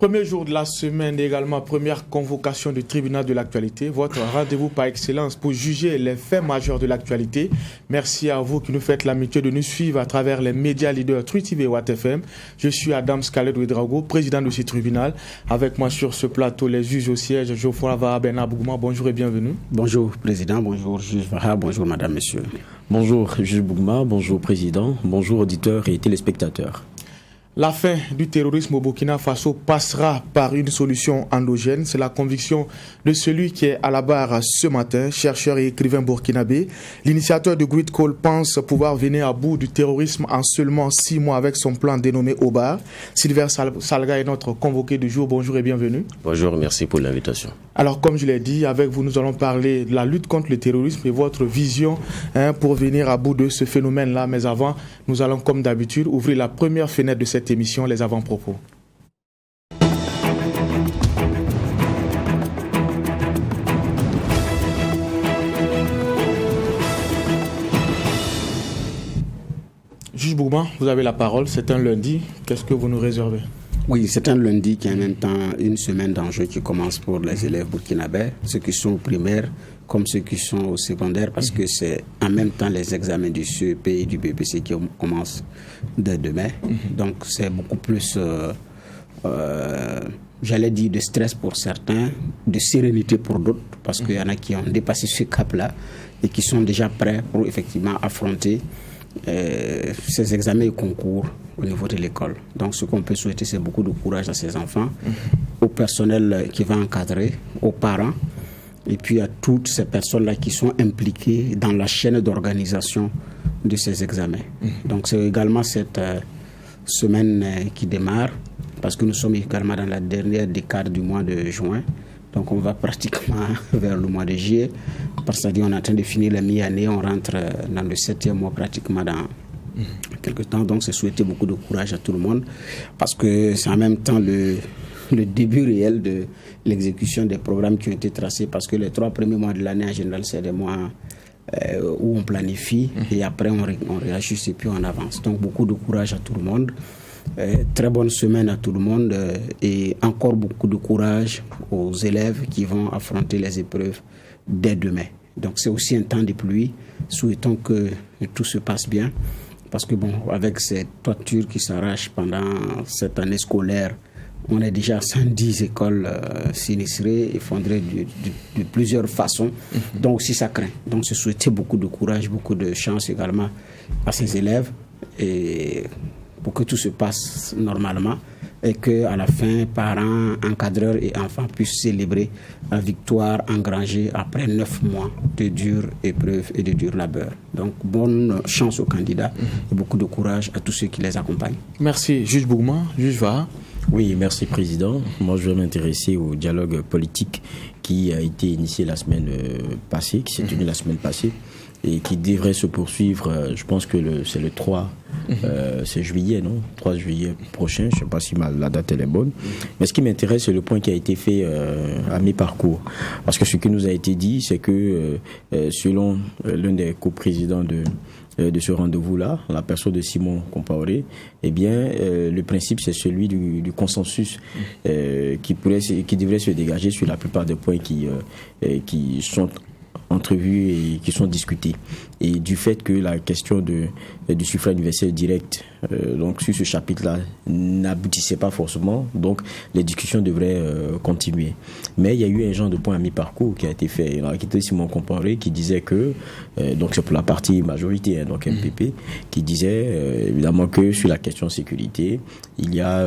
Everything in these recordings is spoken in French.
Premier jour de la semaine et également première convocation du tribunal de l'actualité. Votre rendez-vous par excellence pour juger les faits majeurs de l'actualité. Merci à vous qui nous faites l'amitié de nous suivre à travers les médias leaders Truth TV et Watt FM. Je suis Adam Scalet Ouedraogo, président de ce tribunal. Avec moi sur ce plateau, les juges au siège, Geoffroy Vaha Bernard Bougma. Bonjour et bienvenue. Bonjour président, bonjour juge Vaha, bonjour madame, monsieur. Bonjour juge Bougma, bonjour président, bonjour auditeurs et téléspectateurs. La fin du terrorisme au Burkina Faso passera par une solution endogène. C'est la conviction de celui qui est à la barre ce matin, chercheur et écrivain burkinabé. L'initiateur de Great Call pense pouvoir venir à bout du terrorisme en seulement 6 mois avec son plan dénommé Obar. Sylvain Salga est notre convoqué du jour. Bonjour et bienvenue. Bonjour, merci pour l'invitation. Alors, comme je l'ai dit, avec vous, nous allons parler de la lutte contre le terrorisme et votre vision pour venir à bout de ce phénomène-là. Mais avant, nous allons, comme d'habitude, ouvrir la première fenêtre de cette émission, les avant-propos. Juge Bougma, vous avez la parole. C'est un lundi. Qu'est-ce que vous nous réservez? Oui, c'est un lundi qui est en même temps une semaine d'enjeux qui commence pour les élèves burkinabés, ceux qui sont au primaire comme ceux qui sont au secondaire, parce que c'est en même temps les examens du CEP et du BPC qui commencent dès demain. Donc c'est beaucoup plus, j'allais dire, de stress pour certains, de sérénité pour d'autres, parce qu'il y en a qui ont dépassé ce cap-là et qui sont déjà prêts pour effectivement affronter ces examens et concours au niveau de l'école. Donc ce qu'on peut souhaiter, c'est beaucoup de courage à ces enfants, au personnel qui va encadrer, aux parents, et puis à toutes ces personnes-là qui sont impliquées dans la chaîne d'organisation de ces examens. Donc c'est également cette semaine qui démarre, parce que nous sommes également dans la dernière décade du mois de juin. Donc on va pratiquement vers le mois de juillet, parce qu'on est en train de finir la mi-année, on rentre dans le 7e mois pratiquement dans quelques temps. Donc c'est souhaiter beaucoup de courage à tout le monde, parce que c'est en même temps le début réel de l'exécution des programmes qui ont été tracés, parce que les 3 premiers mois de l'année en général, c'est des mois où on planifie et après on réajuste et puis on avance. Donc beaucoup de courage à tout le monde. Très bonne semaine à tout le monde et encore beaucoup de courage aux élèves qui vont affronter les épreuves dès demain. Donc c'est aussi un temps de pluie. Souhaitons que tout se passe bien, parce que bon, avec ces toitures qui s'arrachent pendant cette année scolaire, on est déjà à 110 écoles sinistrées, effondrées de plusieurs façons. Donc aussi ça craint. Donc se souhaiter beaucoup de courage, beaucoup de chance également à ces élèves, et pour que tout se passe normalement et qu'à la fin, parents, encadreurs et enfants puissent célébrer la victoire engrangée après 9 mois de dures épreuves et de durs labeurs. Donc, bonne chance aux candidats et beaucoup de courage à tous ceux qui les accompagnent. Merci, juge Bougma. Juge Vaha. Oui, merci président. Moi, je vais m'intéresser au dialogue politique qui a été initié la semaine passée, qui s'est tenu la semaine passée, et qui devrait se poursuivre, je pense que c'est le 3 c'est juillet, non 3 juillet prochain, je ne sais pas si la date elle est bonne. Mais ce qui m'intéresse, c'est le point qui a été fait à mi-parcours. Parce que ce qui nous a été dit, c'est que selon l'un des coprésidents de ce rendez-vous-là, la personne de Simon Compaoré, eh bien, le principe, c'est celui du consensus qui devrait se dégager sur la plupart des points qui sont entrevues et qui sont discutées. Et du fait que la question du suffrage universel direct, donc sur ce chapitre-là, n'aboutissait pas forcément, donc les discussions devraient continuer. Mais il y a eu un genre de point à mi-parcours qui a été fait. Il y en a qui était Simon Compaoré qui disait que, donc c'est pour la partie majorité, hein, donc MPP, qui disait évidemment que sur la question sécurité, il y a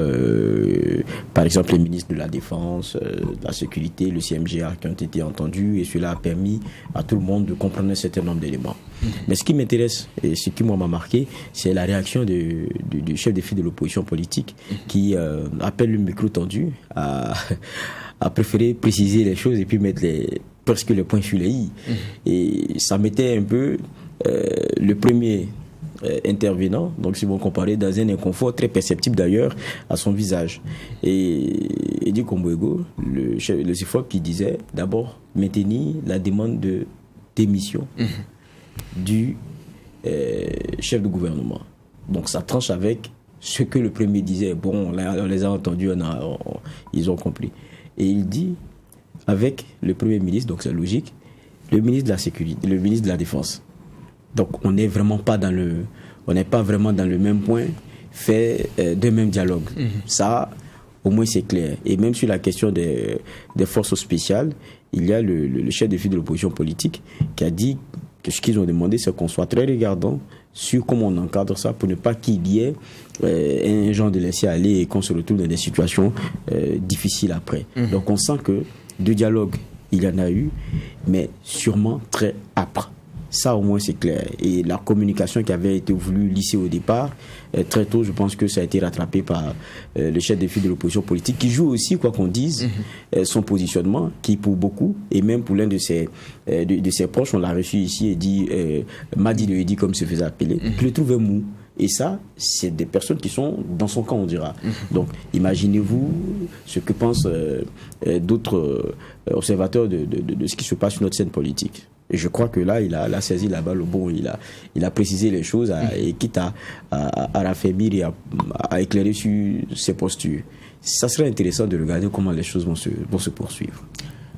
par exemple les ministres de la Défense, de la Sécurité, le CMGA qui ont été entendus, et cela a permis à tout le monde de comprendre un certain nombre d'éléments. Mais ce qui m'intéresse et ce qui moi m'a marqué, c'est la réaction du chef de file de l'opposition politique qui appelle le micro tendu à préférer préciser les choses et puis mettre presque les points sur les i. Et ça mettait un peu le premier intervenant, donc si vous comparez, dans un inconfort très perceptible d'ailleurs à son visage. Et Eddie Kombouego, le CIFOP, qui disait d'abord maintenir la demande de démission du chef de gouvernement. Donc ça tranche avec ce que le premier disait, bon, là, on les a entendus, ils ont compris. Et il dit, avec le premier ministre, donc c'est logique, le ministre de la Sécurité, le ministre de la Défense. Donc on n'est vraiment pas dans le même point, fait de même dialogue. Ça, au moins c'est clair. Et même sur la question des forces spéciales, il y a le chef de file de l'opposition politique qui a dit que ce qu'ils ont demandé, c'est qu'on soit très regardant sur comment on encadre ça pour ne pas qu'il y ait un genre de laisser aller et qu'on se retrouve dans des situations difficiles après. Donc on sent que de dialogue, il y en a eu, mais sûrement très âpre. Ça au moins c'est clair. Et la communication qui avait été voulue lisser au départ, très tôt, je pense que ça a été rattrapé par le chef de file de l'opposition politique, qui joue aussi, quoi qu'on dise, son positionnement, qui pour beaucoup, et même pour l'un de ses proches, on l'a reçu ici et dit, Madi le dit comme se faisait appeler, qui le trouvait mou. Et ça, c'est des personnes qui sont dans son camp, on dira. Donc, imaginez-vous ce que pensent d'autres observateurs de ce qui se passe sur notre scène politique. Et je crois que là, il a saisi la balle au bon. Il a précisé les choses, et quitte à raffermir et à éclairer sur ses postures. Ça serait intéressant de regarder comment les choses vont se poursuivre.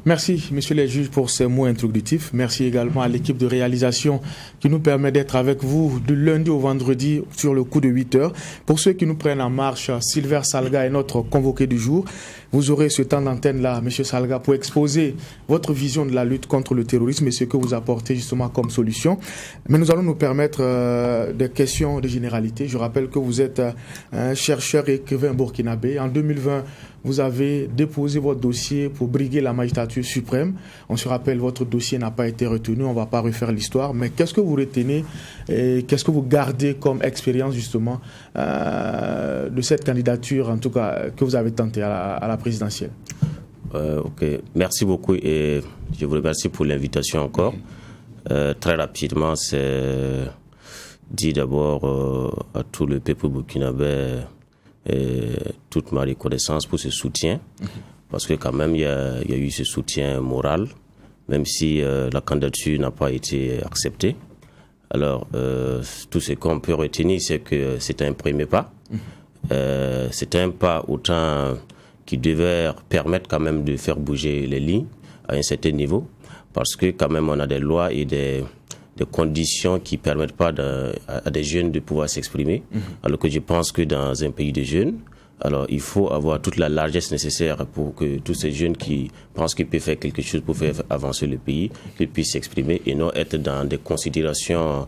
Merci, messieurs les juges, pour ces mots introductifs. Merci également à l'équipe de réalisation qui nous permet d'être avec vous du lundi au vendredi sur le coup de 8h. Pour ceux qui nous prennent en marche, Silver Salga est notre convoqué du jour. Vous aurez ce temps d'antenne-là, monsieur Salga, pour exposer votre vision de la lutte contre le terrorisme et ce que vous apportez justement comme solution. Mais nous allons nous permettre des questions de généralité. Je rappelle que vous êtes un chercheur et écrivain burkinabé. En 2020, vous avez déposé votre dossier pour briguer la magistrature suprême. On se rappelle, votre dossier n'a pas été retenu. On ne va pas refaire l'histoire. Mais qu'est-ce que vous retenez et qu'est-ce que vous gardez comme expérience justement de cette candidature, en tout cas, que vous avez tentée à la présidentielle? Ok, merci beaucoup et je vous remercie pour l'invitation encore. Très rapidement, c'est dit d'abord à tout le peuple burkinabé toute ma reconnaissance pour ce soutien, parce que quand même il y a eu ce soutien moral, même si la candidature n'a pas été acceptée. Alors tout ce qu'on peut retenir, c'est que c'est un premier pas. C'est un pas autant qui devait permettre quand même de faire bouger les lignes à un certain niveau, parce que quand même on a des lois et des conditions qui ne permettent pas à des jeunes de pouvoir s'exprimer, alors que je pense que dans un pays de jeunes, alors il faut avoir toute la largesse nécessaire pour que tous ces jeunes qui pensent qu'ils peuvent faire quelque chose pour faire avancer le pays, qu'ils puissent s'exprimer et non être dans des considérations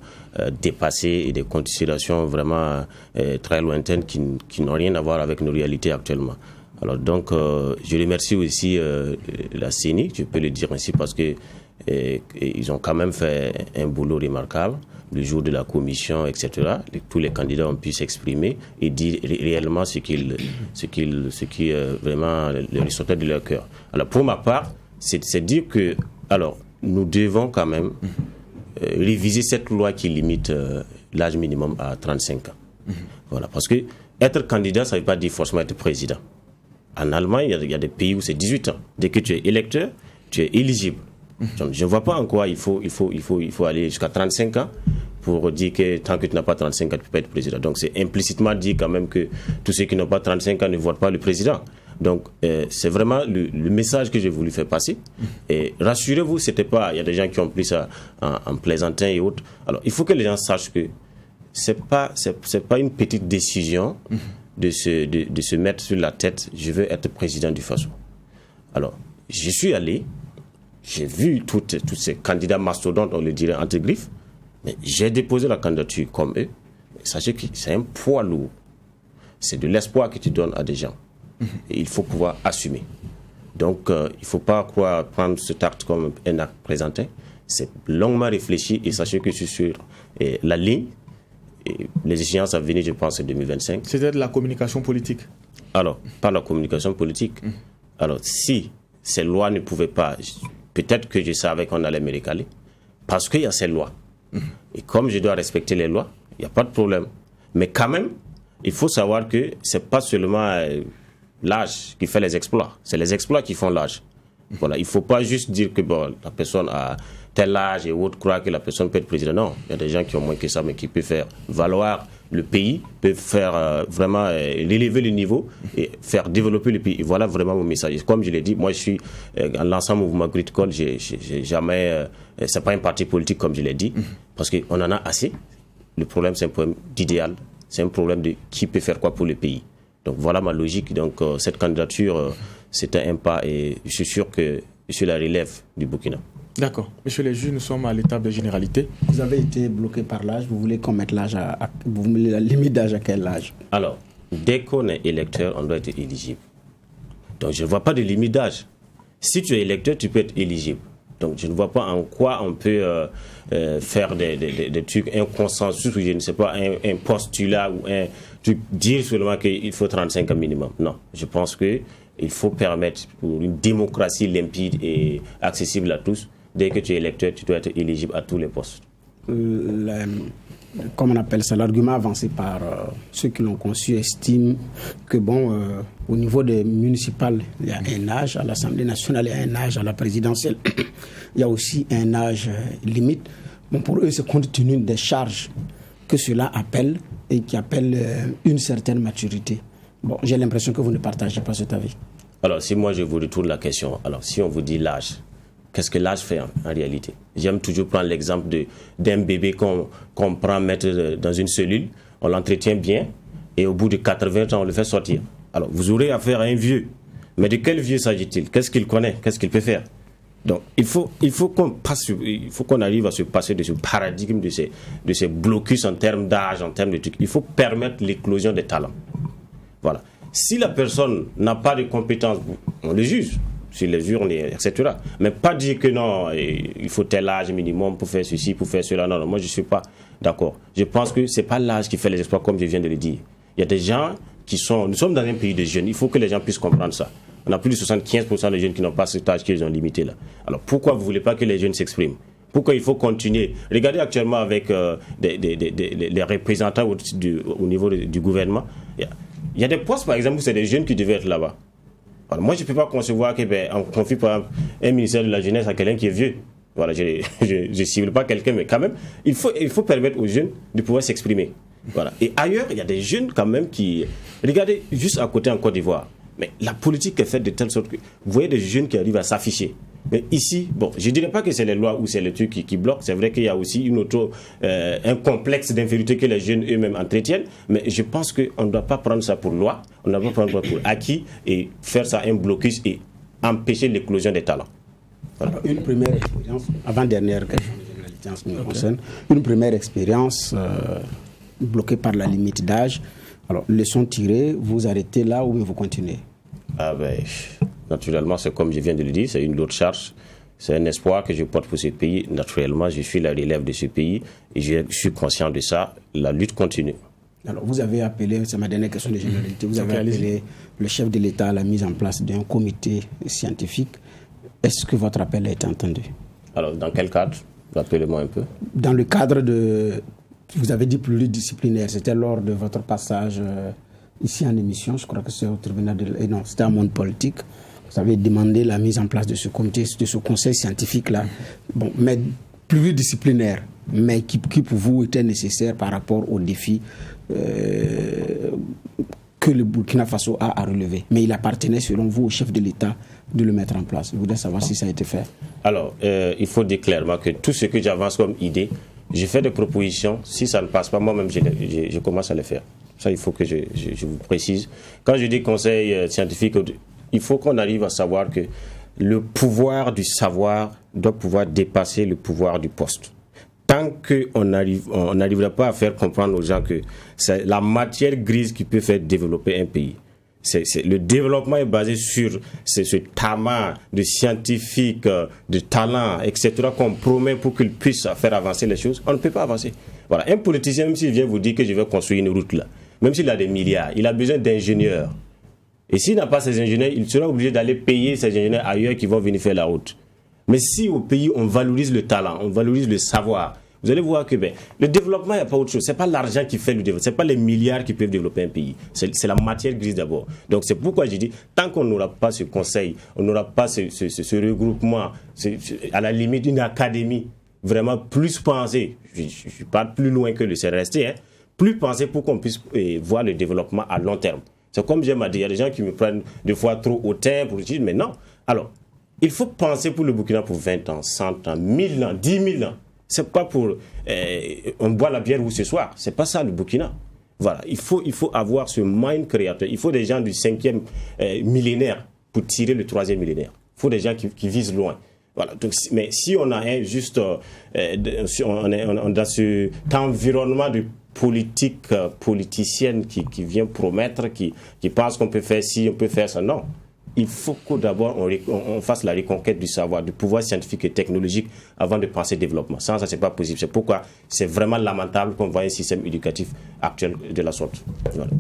dépassées et des considérations vraiment très lointaines qui n'ont rien à voir avec nos réalités actuellement. Alors donc, je remercie aussi la CENI, je peux le dire ainsi, parce que ils ont quand même fait un boulot remarquable le jour de la commission, etc. Tous les candidats ont pu s'exprimer et dire réellement ce qui vraiment le ressortait de leur cœur. Alors pour ma part, c'est dire que alors nous devons quand même réviser cette loi qui limite l'âge minimum à 35 ans. Voilà, parce que être candidat, ça ne veut pas dire forcément être président. En Allemagne, il y a des pays où c'est 18 ans. Dès que tu es électeur, tu es éligible. Donc, je ne vois pas en quoi il faut aller jusqu'à 35 ans pour dire que tant que tu n'as pas 35 ans, tu ne peux pas être président. Donc c'est implicitement dit quand même que tous ceux qui n'ont pas 35 ans ne votent pas le président. Donc c'est vraiment le message que j'ai voulu faire passer. Et rassurez-vous, c'était pas, il y a des gens qui ont pris ça en plaisantin et autres. Alors il faut que les gens sachent que c'est pas une petite décision de se mettre sur la tête, je veux être président du Faso. Alors je suis allé, j'ai vu tous ces candidats mastodontes, on le dirait entre griffes, mais j'ai déposé la candidature comme eux. Sachez que c'est un poids lourd. C'est de l'espoir que tu donnes à des gens. Et il faut pouvoir assumer. Donc, il ne faut pas prendre cet acte comme un acte présenté. C'est longuement réfléchi et sachez que je suis sur la ligne. Et les échéances à venir, je pense, c'est 2025. C'était de la communication politique. Alors, pas la communication politique. Alors, si ces lois ne pouvaient pas... Peut-être que je savais qu'on allait me récaler, parce qu'il y a ces lois. Et comme je dois respecter les lois, il n'y a pas de problème. Mais quand même, il faut savoir que ce n'est pas seulement l'âge qui fait les exploits, c'est les exploits qui font l'âge. Voilà, il ne faut pas juste dire que la personne a tel âge et autres croire que la personne peut être président. Non, il y a des gens qui ont moins que ça, mais qui peuvent faire valoir le pays, peut faire vraiment élever le niveau et faire développer le pays. Et voilà vraiment mon message. Comme je l'ai dit, moi je suis dans l'ensemble mouvement agricole, j'ai jamais, c'est pas un parti politique comme je l'ai dit, parce qu'on en a assez. Le problème c'est un problème d'idéal, c'est un problème de qui peut faire quoi pour le pays. Donc voilà ma logique. Donc cette candidature, c'était un pas et je suis sûr que je suis la relève du Burkina. D'accord. Monsieur le juge, nous sommes à l'étape de généralité. Vous avez été bloqué par l'âge. Vous voulez qu'on mette l'âge vous voulez la limite d'âge à quel âge? Alors, dès qu'on est électeur, on doit être éligible. Donc, je ne vois pas de limite d'âge. Si tu es électeur, tu peux être éligible. Donc, je ne vois pas en quoi on peut faire des trucs, un consensus, ou je ne sais pas, un postulat ou un truc, dire seulement qu'il faut 35 ans minimum. Non, je pense qu'il faut permettre pour une démocratie limpide et accessible à tous. Dès que tu es électeur, tu dois être éligible à tous les postes. Comme on appelle ça, l'argument avancé par ceux qui l'ont conçu estime que au niveau des municipales, il y a un âge, à l'Assemblée nationale, il y a un âge, à la présidentielle, il y a aussi un âge limite. Bon, pour eux, c'est compte tenu des charges que cela appelle et qui appelle une certaine maturité. Bon, j'ai l'impression que vous ne partagez pas cet avis. Alors, si moi je vous retourne la question, alors si on vous dit l'âge, qu'est-ce que l'âge fait en réalité? J'aime toujours prendre l'exemple d'un bébé qu'on prend, mettre dans une cellule, on l'entretient bien, et au bout de 80 ans, on le fait sortir. Alors, vous aurez affaire à un vieux. Mais de quel vieux s'agit-il? Qu'est-ce qu'il connaît? Qu'est-ce qu'il peut faire? Donc, il faut qu'on arrive à se passer de ce paradigme, de ces blocus en termes d'âge, en termes de trucs. Il faut permettre l'éclosion des talents. Voilà. Si la personne n'a pas de compétences, on le juge sur les urnes, etc. Mais pas dire que non, il faut tel âge minimum pour faire ceci, pour faire cela. Non, non, moi je ne suis pas d'accord. Je pense que ce n'est pas l'âge qui fait les exploits, comme je viens de le dire. Il y a des gens nous sommes dans un pays de jeunes, il faut que les gens puissent comprendre ça. On a plus de 75% de jeunes qui n'ont pas cet âge qu'ils ont limité là. Alors pourquoi vous ne voulez pas que les jeunes s'expriment? Pourquoi il faut continuer? Regardez actuellement avec les représentants au niveau du gouvernement. Il y a des postes, par exemple, où c'est des jeunes qui devaient être là-bas. Alors, moi, je ne peux pas concevoir qu'on confie par exemple, un ministère de la jeunesse à quelqu'un qui est vieux. Voilà, je ne cible pas quelqu'un, mais quand même, il faut permettre aux jeunes de pouvoir s'exprimer. Voilà. Et ailleurs, il y a des jeunes quand même qui... Regardez, juste à côté en Côte d'Ivoire, mais la politique est faite de telle sorte que vous voyez des jeunes qui arrivent à s'afficher. Mais ici, bon, je ne dirais pas que c'est les lois ou c'est les trucs qui bloquent. C'est vrai qu'il y a aussi un complexe d'infériorité que les jeunes eux-mêmes entretiennent. Mais je pense qu'on ne doit pas prendre ça pour loi, on ne doit pas prendre ça pour acquis et faire ça un blocus et empêcher l'éclosion des talents. Voilà. Alors, une première expérience, avant-dernière question de généralité en ce qui me concerne, une première expérience bloquée par la limite d'âge. Alors, leçon tirée, vous arrêtez là ou vous continuez? Ah ben... Naturellement, c'est comme je viens de le dire, c'est une lourde charge. C'est un espoir que je porte pour ce pays. Naturellement, je suis la relève de ce pays et je suis conscient de ça. La lutte continue. Alors, vous avez appelé, c'est ma dernière question de généralité, vous avez appelé le chef de l'État à la mise en place d'un comité scientifique. Est-ce que votre appel a été entendu? Alors, dans quel cadre? Rappelez-moi un peu. Dans le cadre de... Vous avez dit pluridisciplinaire. C'était lors de votre passage ici en émission. Je crois que c'est au tribunal de... non, c'était à Monde Politique. Vous avez demandé la mise en place de ce comité, de ce conseil scientifique-là. Bon, mais pluridisciplinaire, mais qui pour vous était nécessaire par rapport aux défis que le Burkina Faso a à relever. Mais il appartenait, selon vous, au chef de l'État de le mettre en place. Je voudrais savoir si ça a été fait. Alors, il faut dire clairement que tout ce que j'avance comme idée, j'ai fait des propositions. Si ça ne passe pas, moi-même, je commence à le faire. Ça, il faut que je vous précise. Quand je dis conseil scientifique, il faut qu'on arrive à savoir que le pouvoir du savoir doit pouvoir dépasser le pouvoir du poste. Tant qu'on n'arrivera pas à faire comprendre aux gens que c'est la matière grise qui peut faire développer un pays. Le développement est basé sur ce tamas de scientifiques, de talents, etc. qu'on promet pour qu'ils puissent faire avancer les choses. On ne peut pas avancer. Voilà. Un politicien, même s'il vient vous dire que je vais construire une route là, même s'il a des milliards, il a besoin d'ingénieurs. Et s'il n'a pas ces ingénieurs, il sera obligé d'aller payer ces ingénieurs ailleurs qui vont venir faire la route. Mais si au pays, on valorise le talent, on valorise le savoir, vous allez voir que le développement, il n'y a pas autre chose. Ce n'est pas l'argent qui fait le développement, ce n'est pas les milliards qui peuvent développer un pays. C'est la matière grise d'abord. Donc c'est pourquoi je dis, tant qu'on n'aura pas ce conseil, on n'aura pas ce regroupement, à la limite une académie vraiment plus pensée, je parle plus loin que le CRST, plus penser pour qu'on puisse voir le développement à long terme. C'est comme j'aime à dire, il y a des gens qui me prennent des fois trop hautain pour dire, mais non. Alors, il faut penser pour le Burkina pour 20 ans, 100 ans, 1000 ans, 10 000 ans. C'est pas pour on boit la bière où ce soir. C'est pas ça le Burkina. Voilà, il faut avoir ce mind créateur. Il faut des gens du 5e millénaire pour tirer le 3e millénaire. Il faut des gens qui visent loin. Voilà. Donc, mais si on a juste on est dans cet environnement de politique politicienne qui vient promettre, qui pense qu'on peut faire ci, on peut faire ça, non. Il faut que d'abord on fasse la reconquête du savoir, du pouvoir scientifique et technologique avant de penser développement. Sans ça, c'est pas possible. C'est pourquoi c'est vraiment lamentable qu'on voit un système éducatif actuel de la sorte. Voilà.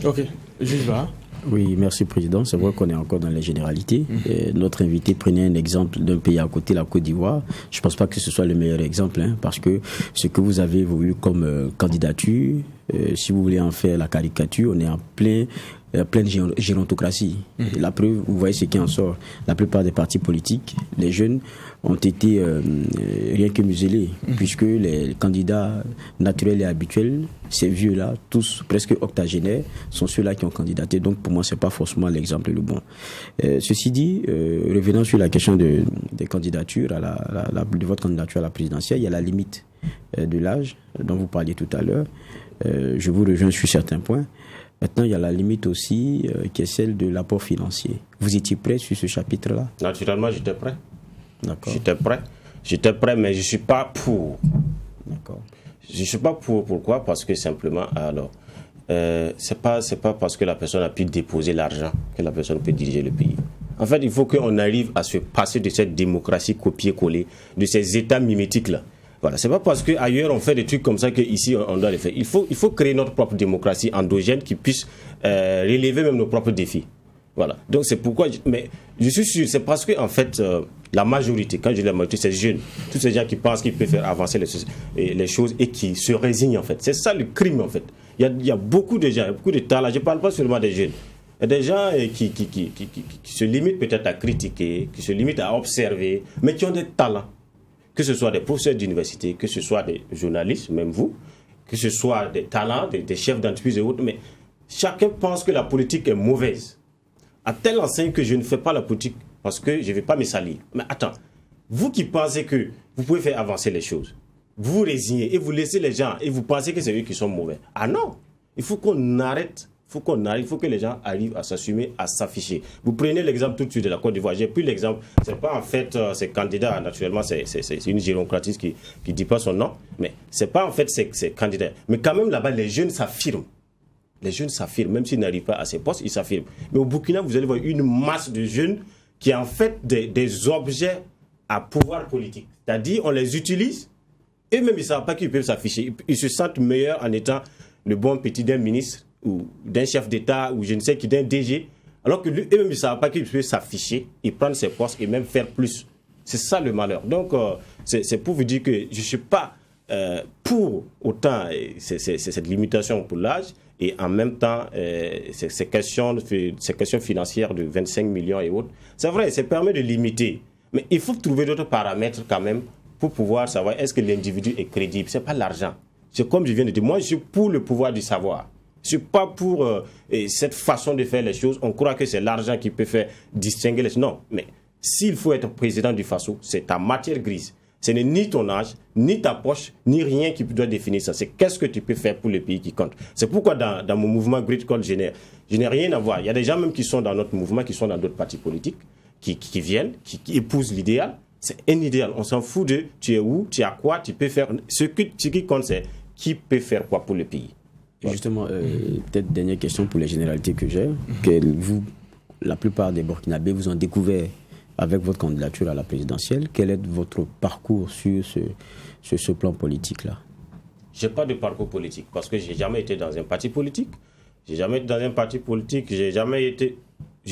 Ok, Jules va. Oui, merci Président. C'est vrai qu'on est encore dans les généralités. Notre invité prenait un exemple d'un pays à côté, la Côte d'Ivoire. Je ne pense pas que ce soit le meilleur exemple, parce que ce que vous avez voulu comme candidature, si vous voulez en faire la caricature, on est en pleine gérontocratie. Et la preuve, vous voyez ce qui en sort. La plupart des partis politiques, les jeunes ont été rien que muselés, puisque les candidats naturels et habituels, ces vieux-là, tous presque octogénaires, sont ceux-là qui ont candidaté. Donc pour moi, c'est pas forcément l'exemple le bon. Ceci dit, revenant sur la question des candidatures, de votre candidature à la présidentielle, il y a la limite de l'âge dont vous parliez tout à l'heure. Je vous rejoins sur certains points. Maintenant, il y a la limite aussi qui est celle de l'apport financier. Vous étiez prêt sur ce chapitre-là? Naturellement, j'étais prêt. D'accord. J'étais prêt, mais je ne suis pas pour. D'accord. Je ne suis pas pour. Pourquoi? Parce que simplement, alors, c'est pas parce que la personne a pu déposer l'argent que la personne peut diriger le pays. En fait, il faut qu'on arrive à se passer de cette démocratie copier-coller, de ces États mimétiques-là. Voilà, c'est pas parce qu'ailleurs on fait des trucs comme ça qu'ici on doit les faire. Il faut créer notre propre démocratie endogène qui puisse relever même nos propres défis. Voilà. Donc c'est pourquoi, mais je suis sûr, c'est parce que en fait la majorité, quand je dis la majorité, c'est jeunes, tous ces gens qui pensent qu'ils peuvent faire avancer les choses et qui se résignent en fait. C'est ça le crime en fait. Il y a beaucoup de gens, beaucoup de talents. Je parle pas seulement des jeunes. Il y a des gens qui se limitent peut-être à critiquer, qui se limitent à observer, mais qui ont des talents. Que ce soit des professeurs d'université, que ce soit des journalistes, même vous, que ce soit des talents, des chefs d'entreprise et autres, mais chacun pense que la politique est mauvaise. À telle enseigne que je ne fais pas la politique parce que je ne vais pas me salir. Mais attends, vous qui pensez que vous pouvez faire avancer les choses, vous vous résignez et vous laissez les gens et vous pensez que c'est eux qui sont mauvais. Ah non, il faut qu'on arrête. Il faut que les gens arrivent à s'assumer, à s'afficher. Vous prenez l'exemple tout de suite de la Côte d'Ivoire. J'ai pris l'exemple, c'est pas en fait ces candidats, naturellement, c'est une gérontocratie qui ne dit pas son nom, mais c'est pas en fait ces candidats. Mais quand même là-bas, les jeunes s'affirment. Les jeunes s'affirment, même s'ils n'arrivent pas à ces postes, ils s'affirment. Mais au Burkina, vous allez voir une masse de jeunes qui en fait des objets à pouvoir politique. C'est-à-dire, on les utilise, et même ils ne savent pas qu'ils peuvent s'afficher. Ils se sentent meilleurs en étant le bon petit d'un ministre, ou d'un chef d'État, ou je ne sais qui, d'un DG, alors que lui, eux-mêmes, ils ne savent pas qu'ils peuvent s'afficher et prendre ses postes et même faire plus. C'est ça le malheur. Donc, c'est pour vous dire que je ne suis pas pour autant cette limitation pour l'âge, et en même temps, ces questions financières de 25 millions et autres. C'est vrai, ça permet de limiter. Mais il faut trouver d'autres paramètres quand même pour pouvoir savoir est-ce que l'individu est crédible. Ce n'est pas l'argent. C'est comme je viens de dire, moi je suis pour le pouvoir du savoir. Je ne suis pas pour cette façon de faire les choses. On croit que c'est l'argent qui peut faire distinguer les choses. Non, mais s'il faut être président du FASO, c'est ta matière grise. Ce n'est ni ton âge, ni ta poche, ni rien qui doit définir ça. C'est qu'est-ce que tu peux faire pour le pays qui compte. C'est pourquoi dans mon mouvement Great Call, je n'ai rien à voir. Il y a des gens même qui sont dans notre mouvement, qui sont dans d'autres partis politiques, qui viennent, qui épousent l'idéal. C'est un idéal. On s'en fout de tu es où, tu as quoi, tu peux faire. Ce qui compte, c'est qui peut faire quoi pour le pays. Justement, peut-être dernière question pour les généralités que j'ai. Vous, la plupart des Burkinabés vous ont découvert avec votre candidature à la présidentielle. Quel est votre parcours sur ce plan politique-là? Je n'ai pas de parcours politique parce que je n'ai jamais été dans un parti politique. Je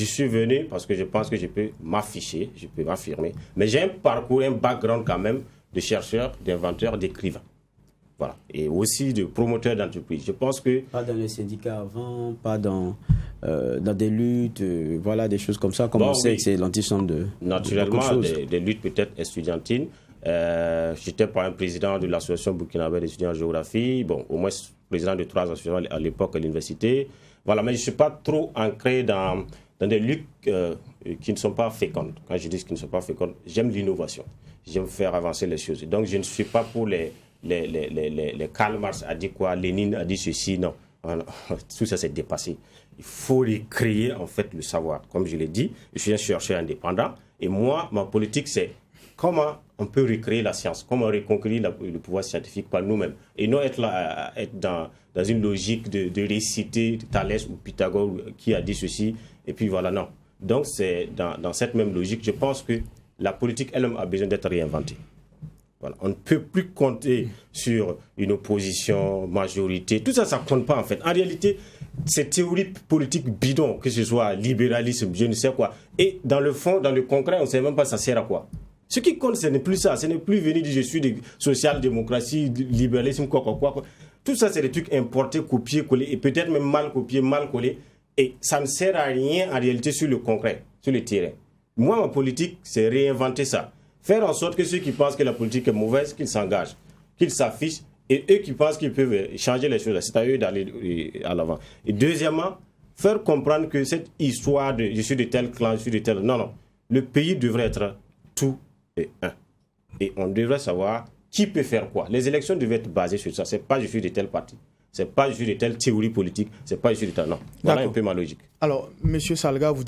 suis venu parce que je pense que je peux m'afficher, je peux m'affirmer. Mais j'ai un parcours, un background quand même de chercheur, d'inventeur, d'écrivain. Voilà. Et aussi de promoteur d'entreprise. Je pense que... Pas dans les syndicats avant, pas dans des luttes, voilà, des choses comme ça. Comme on sait que c'est l'antichambre de... Naturellement, des luttes peut-être estudiantines. J'étais par un président de l'association burkinabé d'étudiants en géographie, bon, au moins président de 3 associations à l'époque à l'université. Voilà, mais je ne suis pas trop ancré dans des luttes qui ne sont pas fécondes. Quand je dis qu'ils ne sont pas fécondes, j'aime l'innovation. J'aime faire avancer les choses. Donc, je ne suis pas pour les Karl Marx a dit quoi, Lénine a dit ceci, non. Tout ça, c'est dépassé. Il faut recréer, en fait, le savoir. Comme je l'ai dit, je suis un chercheur indépendant. Et moi, ma politique, c'est comment on peut recréer la science, comment reconquérir le pouvoir scientifique par nous-mêmes. Et non être dans une logique de réciter Thalès ou Pythagore qui a dit ceci, et puis voilà, non. Donc, c'est dans cette même logique, je pense que la politique elle-même a besoin d'être réinventée. Voilà. On ne peut plus compter sur une opposition, majorité. Tout ça, ça ne compte pas en fait. En réalité, ces théories politiques bidons, que ce soit libéralisme, je ne sais quoi, et dans le fond, dans le concret, on ne sait même pas ça sert à quoi. Ce qui compte, ce n'est plus ça. Ce n'est plus venir dire je suis de social-démocratie, libéralisme, quoi. Tout ça, c'est des trucs importés, copiés, collés, et peut-être même mal copiés, mal collés. Et ça ne sert à rien en réalité sur le concret, sur le terrain. Moi, ma politique, c'est réinventer ça. Faire en sorte que ceux qui pensent que la politique est mauvaise, qu'ils s'engagent, qu'ils s'affichent, et eux qui pensent qu'ils peuvent changer les choses, c'est à eux d'aller à l'avant. Et deuxièmement, faire comprendre que cette histoire de je suis de tel clan, je suis de tel... Non. Le pays devrait être tout et un. Et on devrait savoir qui peut faire quoi. Les élections devaient être basées sur ça. Ce n'est pas je suis de tel parti. Ce n'est pas je suis de telle théorie politique. Ce n'est pas je suis de tel... Non. Voilà un peu ma logique. Alors, M. Salga, vous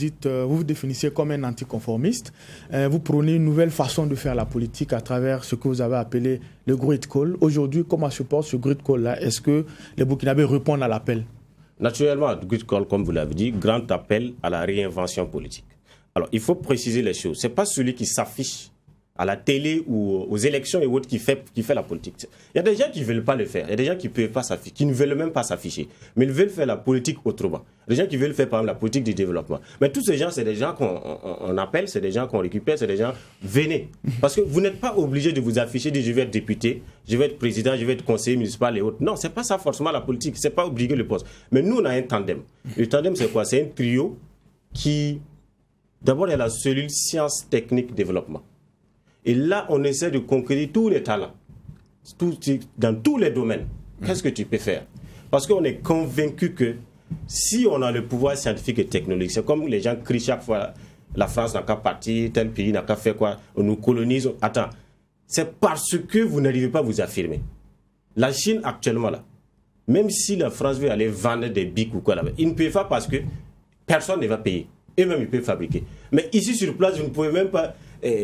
vous définissez comme un anticonformiste. Vous prônez une nouvelle façon de faire la politique à travers ce que vous avez appelé le grid call. Aujourd'hui, comment se porte ce grid call-là? Est-ce que les Burkinabés répondent à l'appel? Naturellement, le grid call, comme vous l'avez dit, grand appel à la réinvention politique. Alors, il faut préciser les choses. Ce n'est pas celui qui s'affiche à la télé ou aux élections et autres qui fait la politique. Il y a des gens qui ne veulent pas le faire. Il y a des gens qui peuvent pas s'afficher, qui ne veulent même pas s'afficher. Mais ils veulent faire la politique autrement. Des gens qui veulent faire, par exemple, la politique du développement. Mais tous ces gens, c'est des gens qu'on appelle, c'est des gens qu'on récupère, c'est des gens, venez. Parce que vous n'êtes pas obligé de vous afficher, de je vais être député, je vais être président, je vais être conseiller municipal et autres. Non, c'est pas ça forcément la politique. C'est pas obligé le poste. Mais nous, on a un tandem. Le tandem, c'est quoi? C'est un trio qui, d'abord, il y a la cellule sciences, techniques, développement. Et là, on essaie de conquérir tous les talents, dans tous les domaines. Qu'est-ce que tu peux faire? Parce qu'on est convaincu que si on a le pouvoir scientifique et technologique, c'est comme les gens crient chaque fois, la France n'a qu'à partir, tel pays n'a qu'à faire quoi, on nous colonise. Attends, c'est parce que vous n'arrivez pas à vous affirmer. La Chine, actuellement, là, même si la France veut aller vendre des bics ou quoi là-bas, ils ne peuvent pas parce que personne ne va payer. Eux-mêmes, ils peuvent fabriquer. Mais ici, sur place, vous ne pouvez même pas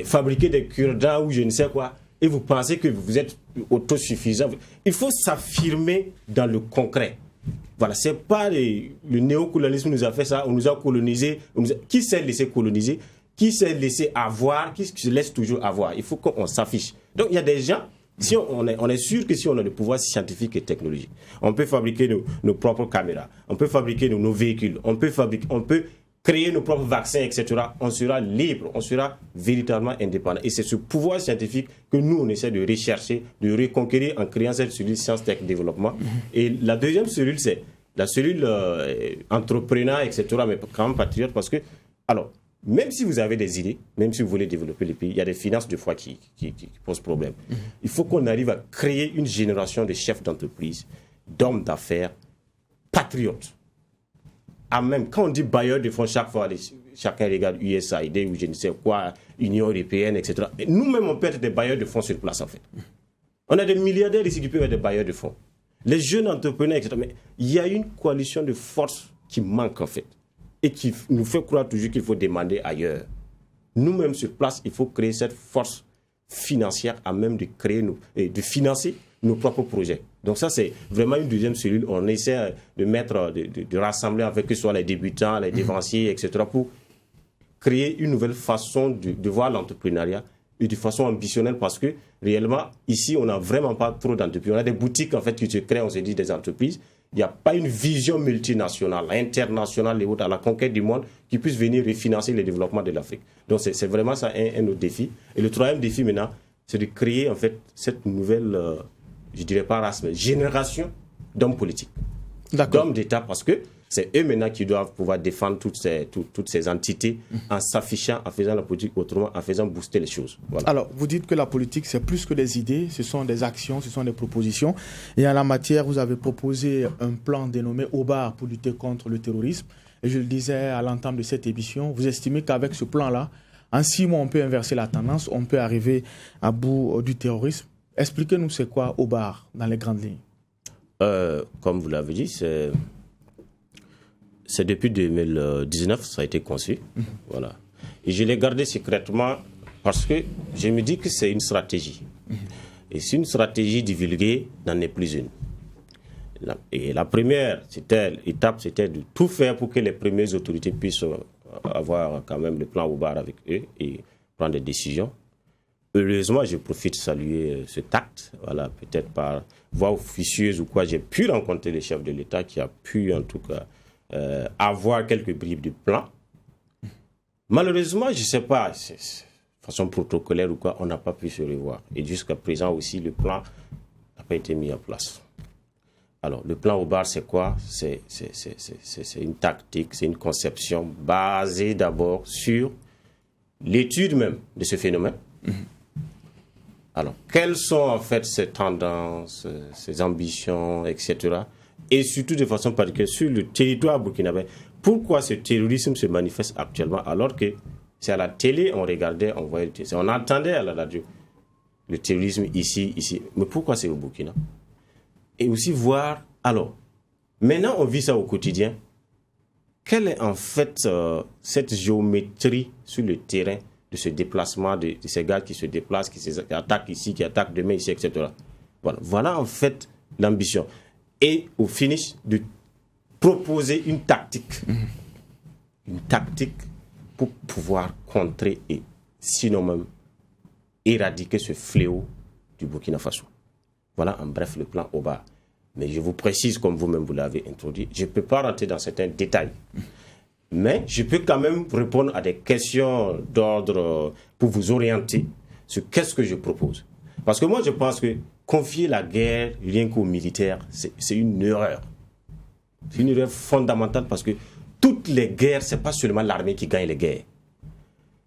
fabriquer des cure-dents ou je ne sais quoi, et vous pensez que vous êtes autosuffisant. Il faut s'affirmer dans le concret. Voilà, c'est pas le néocolonialisme nous a fait ça, on nous a colonisé. Qui s'est laissé coloniser? Qui s'est laissé avoir? Qui se laisse toujours avoir? Il faut qu'on s'affiche. Donc il y a des gens, si on est sûr que si on a le pouvoir scientifique et technologique, on peut fabriquer nos propres caméras, on peut fabriquer nos véhicules, on peut créer nos propres vaccins, etc. On sera libre, on sera véritablement indépendant. Et c'est ce pouvoir scientifique que nous, on essaie de rechercher, de reconquérir en créant cette cellule sciences, tech, développement. Et la deuxième cellule, c'est la cellule entrepreneur, etc. Mais quand même patriote, parce que, alors, même si vous avez des idées, même si vous voulez développer le pays, il y a des finances des fois qui posent problème. Il faut qu'on arrive à créer une génération de chefs d'entreprise, d'hommes d'affaires, patriotes. Même quand on dit bailleur de fonds, chaque fois, chacun regarde USAID ou je ne sais quoi, Union européenne, etc. Et nous-mêmes, on peut être des bailleurs de fonds sur place, en fait. On a des milliardaires ici qui peuvent être des bailleurs de fonds. Les jeunes entrepreneurs, etc. Mais il y a une coalition de forces qui manque, en fait. Et qui nous fait croire toujours qu'il faut demander ailleurs. Nous-mêmes, sur place, il faut créer cette force financière à même de créer de financer nos propres projets. Donc ça, c'est vraiment une deuxième cellule. On essaie de rassembler avec que ce soit les débutants, les dévanciers, etc. pour créer une nouvelle façon de voir l'entrepreneuriat et de façon ambitionnelle parce que réellement, ici, on n'a vraiment pas trop d'entreprises. On a des boutiques en fait qui se créent, on se dit des entreprises. Il n'y a pas une vision multinationale, internationale et autres à la conquête du monde qui puisse venir refinancer le développement de l'Afrique. Donc c'est vraiment ça un autre défi. Et le troisième défi maintenant, c'est de créer en fait cette nouvelle... je ne dirais pas race, mais génération d'hommes politiques, d'hommes d'État, parce que C'est eux maintenant qui doivent pouvoir défendre toutes ces entités en s'affichant, en faisant la politique autrement, en faisant booster les choses. Voilà. Alors, vous dites que la politique, c'est plus que des idées, ce sont des actions, ce sont des propositions. Et en la matière, vous avez proposé un plan dénommé OBAR pour lutter contre le terrorisme. Et je le disais à l'entame de cette émission, vous estimez qu'avec ce plan-là, en 6 mois, on peut inverser la tendance, on peut arriver à bout du terrorisme. Expliquez-nous c'est quoi OBAR dans les grandes lignes. Comme vous l'avez dit, c'est depuis 2019 ça a été conçu. Voilà. Et je l'ai gardé secrètement parce que je me dis que c'est une stratégie. Et c'est une stratégie divulguée, n'en est plus une. Et la première étape, c'était de tout faire pour que les premières autorités puissent avoir quand même le plan OBAR avec eux et prendre des décisions. Heureusement, je profite de saluer ce tact. Voilà, peut-être par voie officieuse ou quoi, j'ai pu rencontrer le chef de l'État qui a pu en tout cas avoir quelques bribes de plan. Malheureusement, je ne sais pas, de façon protocolaire ou quoi, on n'a pas pu se revoir. Et jusqu'à présent aussi, le plan n'a pas été mis en place. Alors, le plan OBAR, c'est quoi? C'est une tactique, c'est une conception basée d'abord sur l'étude même de ce phénomène. Alors, quelles sont en fait ces tendances, ces ambitions, etc. Et surtout de façon particulière sur le territoire burkinabé. Pourquoi ce terrorisme se manifeste actuellement alors que c'est à la télé, on regardait, on voyait le terrorisme, on entendait à la radio le terrorisme ici. Mais pourquoi c'est au Burkina? Et aussi voir, alors, maintenant on vit ça au quotidien. Quelle est en fait cette géométrie sur le terrain de ce déplacement de ces gars qui se déplacent, qui attaquent ici, qui attaquent demain ici, etc. Voilà en fait l'ambition. Et au finish, de proposer une tactique. Une tactique pour pouvoir contrer et sinon même éradiquer ce fléau du Burkina Faso. Voilà en bref le plan OBAR. Mais je vous précise, comme vous-même vous l'avez introduit, je ne peux pas rentrer dans certains détails. Mais je peux quand même répondre à des questions d'ordre pour vous orienter sur qu'est-ce que je propose. Parce que moi, je pense que confier la guerre rien qu'aux militaires, c'est une erreur. C'est une erreur fondamentale parce que toutes les guerres, ce n'est pas seulement l'armée qui gagne les guerres.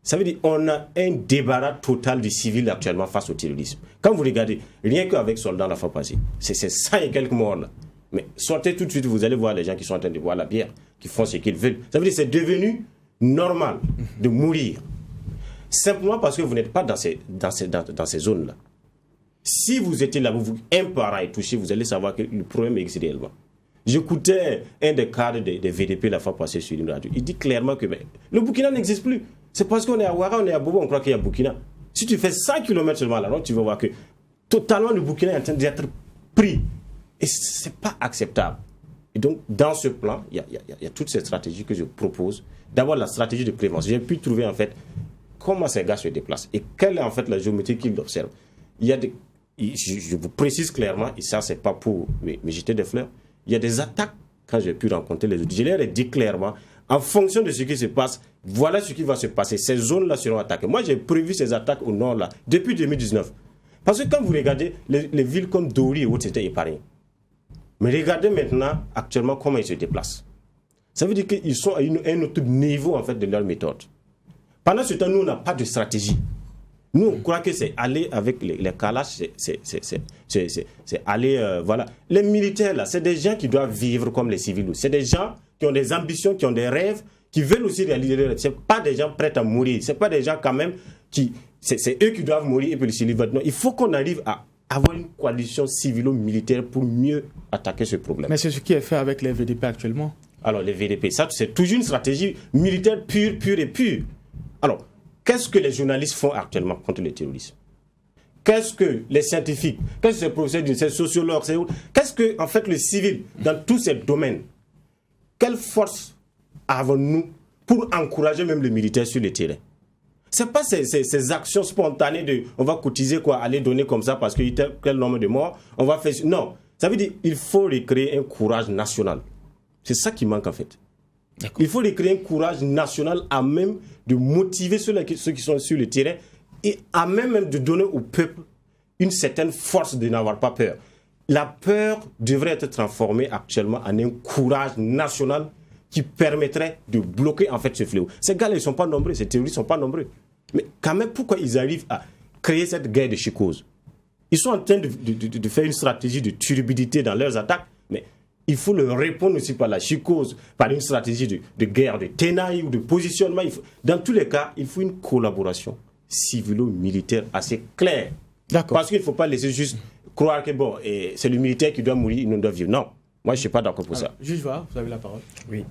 Ça veut dire qu'on a un débarras total du civil actuellement face au terrorisme. Quand vous regardez, rien qu'avec soldats la fois passée, c'est 100 et quelques morts là. Mais sortez tout de suite, vous allez voir les gens qui sont en train de boire la bière, qui font ce qu'ils veulent. Ça veut dire que c'est devenu normal de mourir. Simplement parce que vous n'êtes pas dans ces zones-là. Si vous étiez là, un parent est touché, vous allez savoir que le problème existe réellement. J'écoutais un des cadres des VDP la fois passée sur une radio. Il dit clairement que le Burkina n'existe plus. C'est parce qu'on est à Ouara, on est à Bobo, on croit qu'il y a Burkina. Si tu fais 100 km seulement là, tu vas voir que totalement le Burkina est en train d'être pris. Et ce n'est pas acceptable. Et donc, dans ce plan, il y a toutes ces stratégies que je propose. D'abord, la stratégie de prévention. J'ai pu trouver, en fait, comment ces gars se déplacent et quelle est, en fait, la géométrie qu'ils observent. Je vous précise clairement, et ça, ce n'est pas pour me jeter des fleurs, il y a des attaques, quand j'ai pu rencontrer les autres. Je leur ai dit clairement, en fonction de ce qui se passe, voilà ce qui va se passer. Ces zones-là seront attaquées. Moi, j'ai prévu ces attaques au nord, là, depuis 2019. Parce que quand vous regardez, les villes comme Dori et autres, c'était épargné. Mais regardez maintenant, actuellement, comment ils se déplacent. Ça veut dire qu'ils sont à un autre niveau, en fait, de leur méthode. Pendant ce temps, nous, on n'a pas de stratégie. Nous, on croit que c'est aller avec les Kalash, c'est aller, voilà. Les militaires, là, c'est des gens qui doivent vivre comme les civils. C'est des gens qui ont des ambitions, qui ont des rêves, qui veulent aussi réaliser leurs rêves. Ce n'est pas des gens prêts à mourir. Ce n'est pas des gens, quand même, c'est eux qui doivent mourir et puis les civils vont. Non, il faut qu'on arrive à avoir une coalition civilo-militaire pour mieux attaquer ce problème. Mais c'est ce qui est fait avec les VDP actuellement. Alors, les VDP, ça, c'est toujours une stratégie militaire pure et pure. Alors, qu'est-ce que les journalistes font actuellement contre le terrorisme? Qu'est-ce que les scientifiques, qu'est-ce que les professeurs, ces sociologues, qu'est-ce que, en fait, le civil, dans tous ces domaines, quelle force avons-nous pour encourager même les militaires sur le terrain? Ce n'est pas ces actions spontanées de on va cotiser, quoi, aller donner comme ça parce qu'il y a tel nombre de morts, on va faire. Non, ça veut dire qu'il faut recréer un courage national. C'est ça qui manque en fait. Il faut recréer un courage national à même de motiver ceux qui sont sur le terrain et à même de donner au peuple une certaine force de n'avoir pas peur. la peur devrait être transformée actuellement en un courage national qui permettrait de bloquer en fait ce fléau. Ces gars-là, ils ne sont pas nombreux, ces terroristes ne sont pas nombreux. Mais quand même, pourquoi ils arrivent à créer cette guerre de chicose? Ils sont en train de faire une stratégie de turbidité dans leurs attaques, mais il faut leur répondre aussi par la chicose, par une stratégie de guerre, de tenaille ou de positionnement. Dans tous les cas, il faut une collaboration civilo-militaire assez claire. D'accord. Parce qu'il ne faut pas laisser juste croire que bon, c'est le militaire qui doit mourir, il ne doit vivre. Non, moi je ne suis pas d'accord pour ça. Juge Va, vous avez la parole. Oui,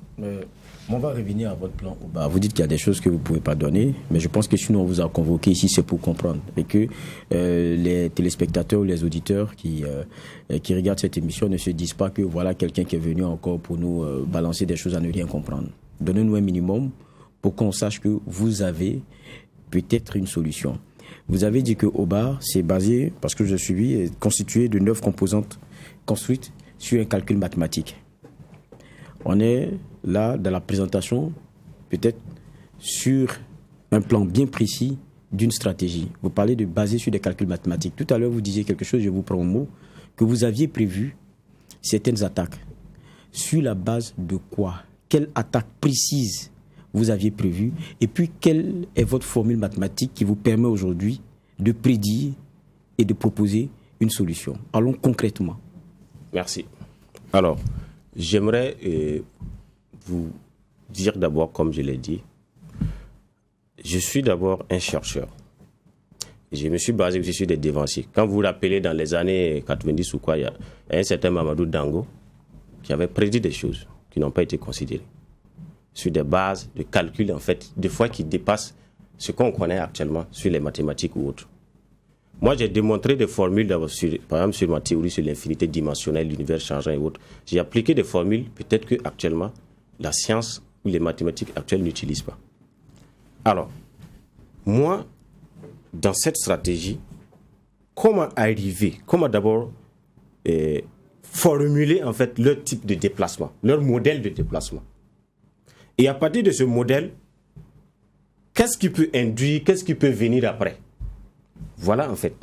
on va revenir à votre plan. Vous dites qu'il y a des choses que vous ne pouvez pas donner, mais je pense que sinon on vous a convoqué ici, c'est pour comprendre. Et que les téléspectateurs ou les auditeurs qui regardent cette émission ne se disent pas que voilà quelqu'un qui est venu encore pour nous balancer des choses à ne rien comprendre. Donnez-nous un minimum pour qu'on sache que vous avez peut-être une solution. Vous avez dit que Oba, c'est basé, parce que je suis est constitué de 9 composantes construites sur un calcul mathématique. On est là dans la présentation, peut-être sur un plan bien précis d'une stratégie. Vous parlez de baser sur des calculs mathématiques. Tout à l'heure, vous disiez quelque chose, je vous prends au mot, que vous aviez prévu certaines attaques. Sur la base de quoi? Quelle attaque précise vous aviez prévu? Et puis, quelle est votre formule mathématique qui vous permet aujourd'hui de prédire et de proposer une solution? Allons concrètement. Merci. Alors, j'aimerais vous dire d'abord, comme je l'ai dit, je suis d'abord un chercheur. Je me suis basé aussi sur des dévanciers. Quand vous vous rappelez, dans les années 90 ou quoi, il y a un certain Mamadou Dango qui avait prédit des choses qui n'ont pas été considérées sur des bases de calcul, en fait, des fois qui dépassent ce qu'on connaît actuellement sur les mathématiques ou autres. Moi, j'ai démontré des formules, par exemple, sur ma théorie sur l'infinité dimensionnelle, l'univers changeant et autres. J'ai appliqué des formules, peut-être qu'actuellement, la science ou les mathématiques actuelles n'utilisent pas. Alors, moi, dans cette stratégie, comment arriver, comment d'abord formuler, en fait, leur type de déplacement, leur modèle de déplacement. Et à partir de ce modèle, qu'est-ce qui peut induire, qu'est-ce qui peut venir après? Voilà en fait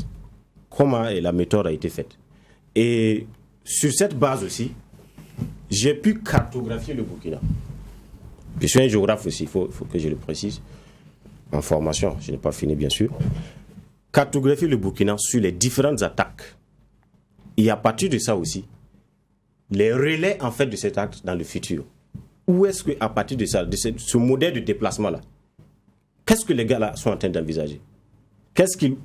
comment la méthode a été faite. Et sur cette base aussi, j'ai pu cartographier le Burkina. Je suis un géographe aussi, il faut que je le précise. En formation, je n'ai pas fini bien sûr. Cartographier le Burkina sur les différentes attaques. Et à partir de ça aussi, les relais en fait de cet acte dans le futur. Où est-ce qu'à partir de ça, de ce modèle de déplacement-là, qu'est-ce que les gars-là sont en train d'envisager?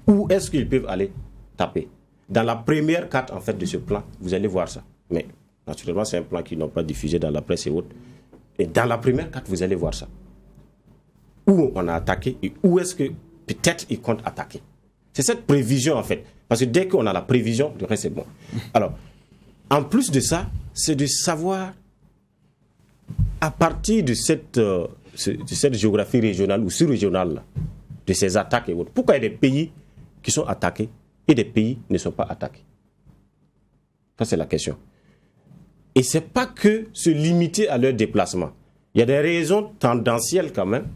Où est-ce qu'ils peuvent aller taper? Dans la première carte en fait de ce plan, vous allez voir ça. Mais naturellement, c'est un plan qu'ils n'ont pas diffusé dans la presse et autres. Et dans la première carte, vous allez voir ça. Où on a attaqué et où est-ce que peut-être ils comptent attaquer. C'est cette prévision en fait. Parce que dès qu'on a la prévision, le reste c'est bon. Alors, en plus de ça, c'est de savoir à partir de cette géographie régionale ou sous-régionale, de ces attaques et autres, pourquoi il y a des pays qui sont attaqués et des pays ne sont pas attaqués? Ça, c'est la question. Et ce n'est pas que se limiter à leur déplacement. Il y a des raisons tendancielles quand même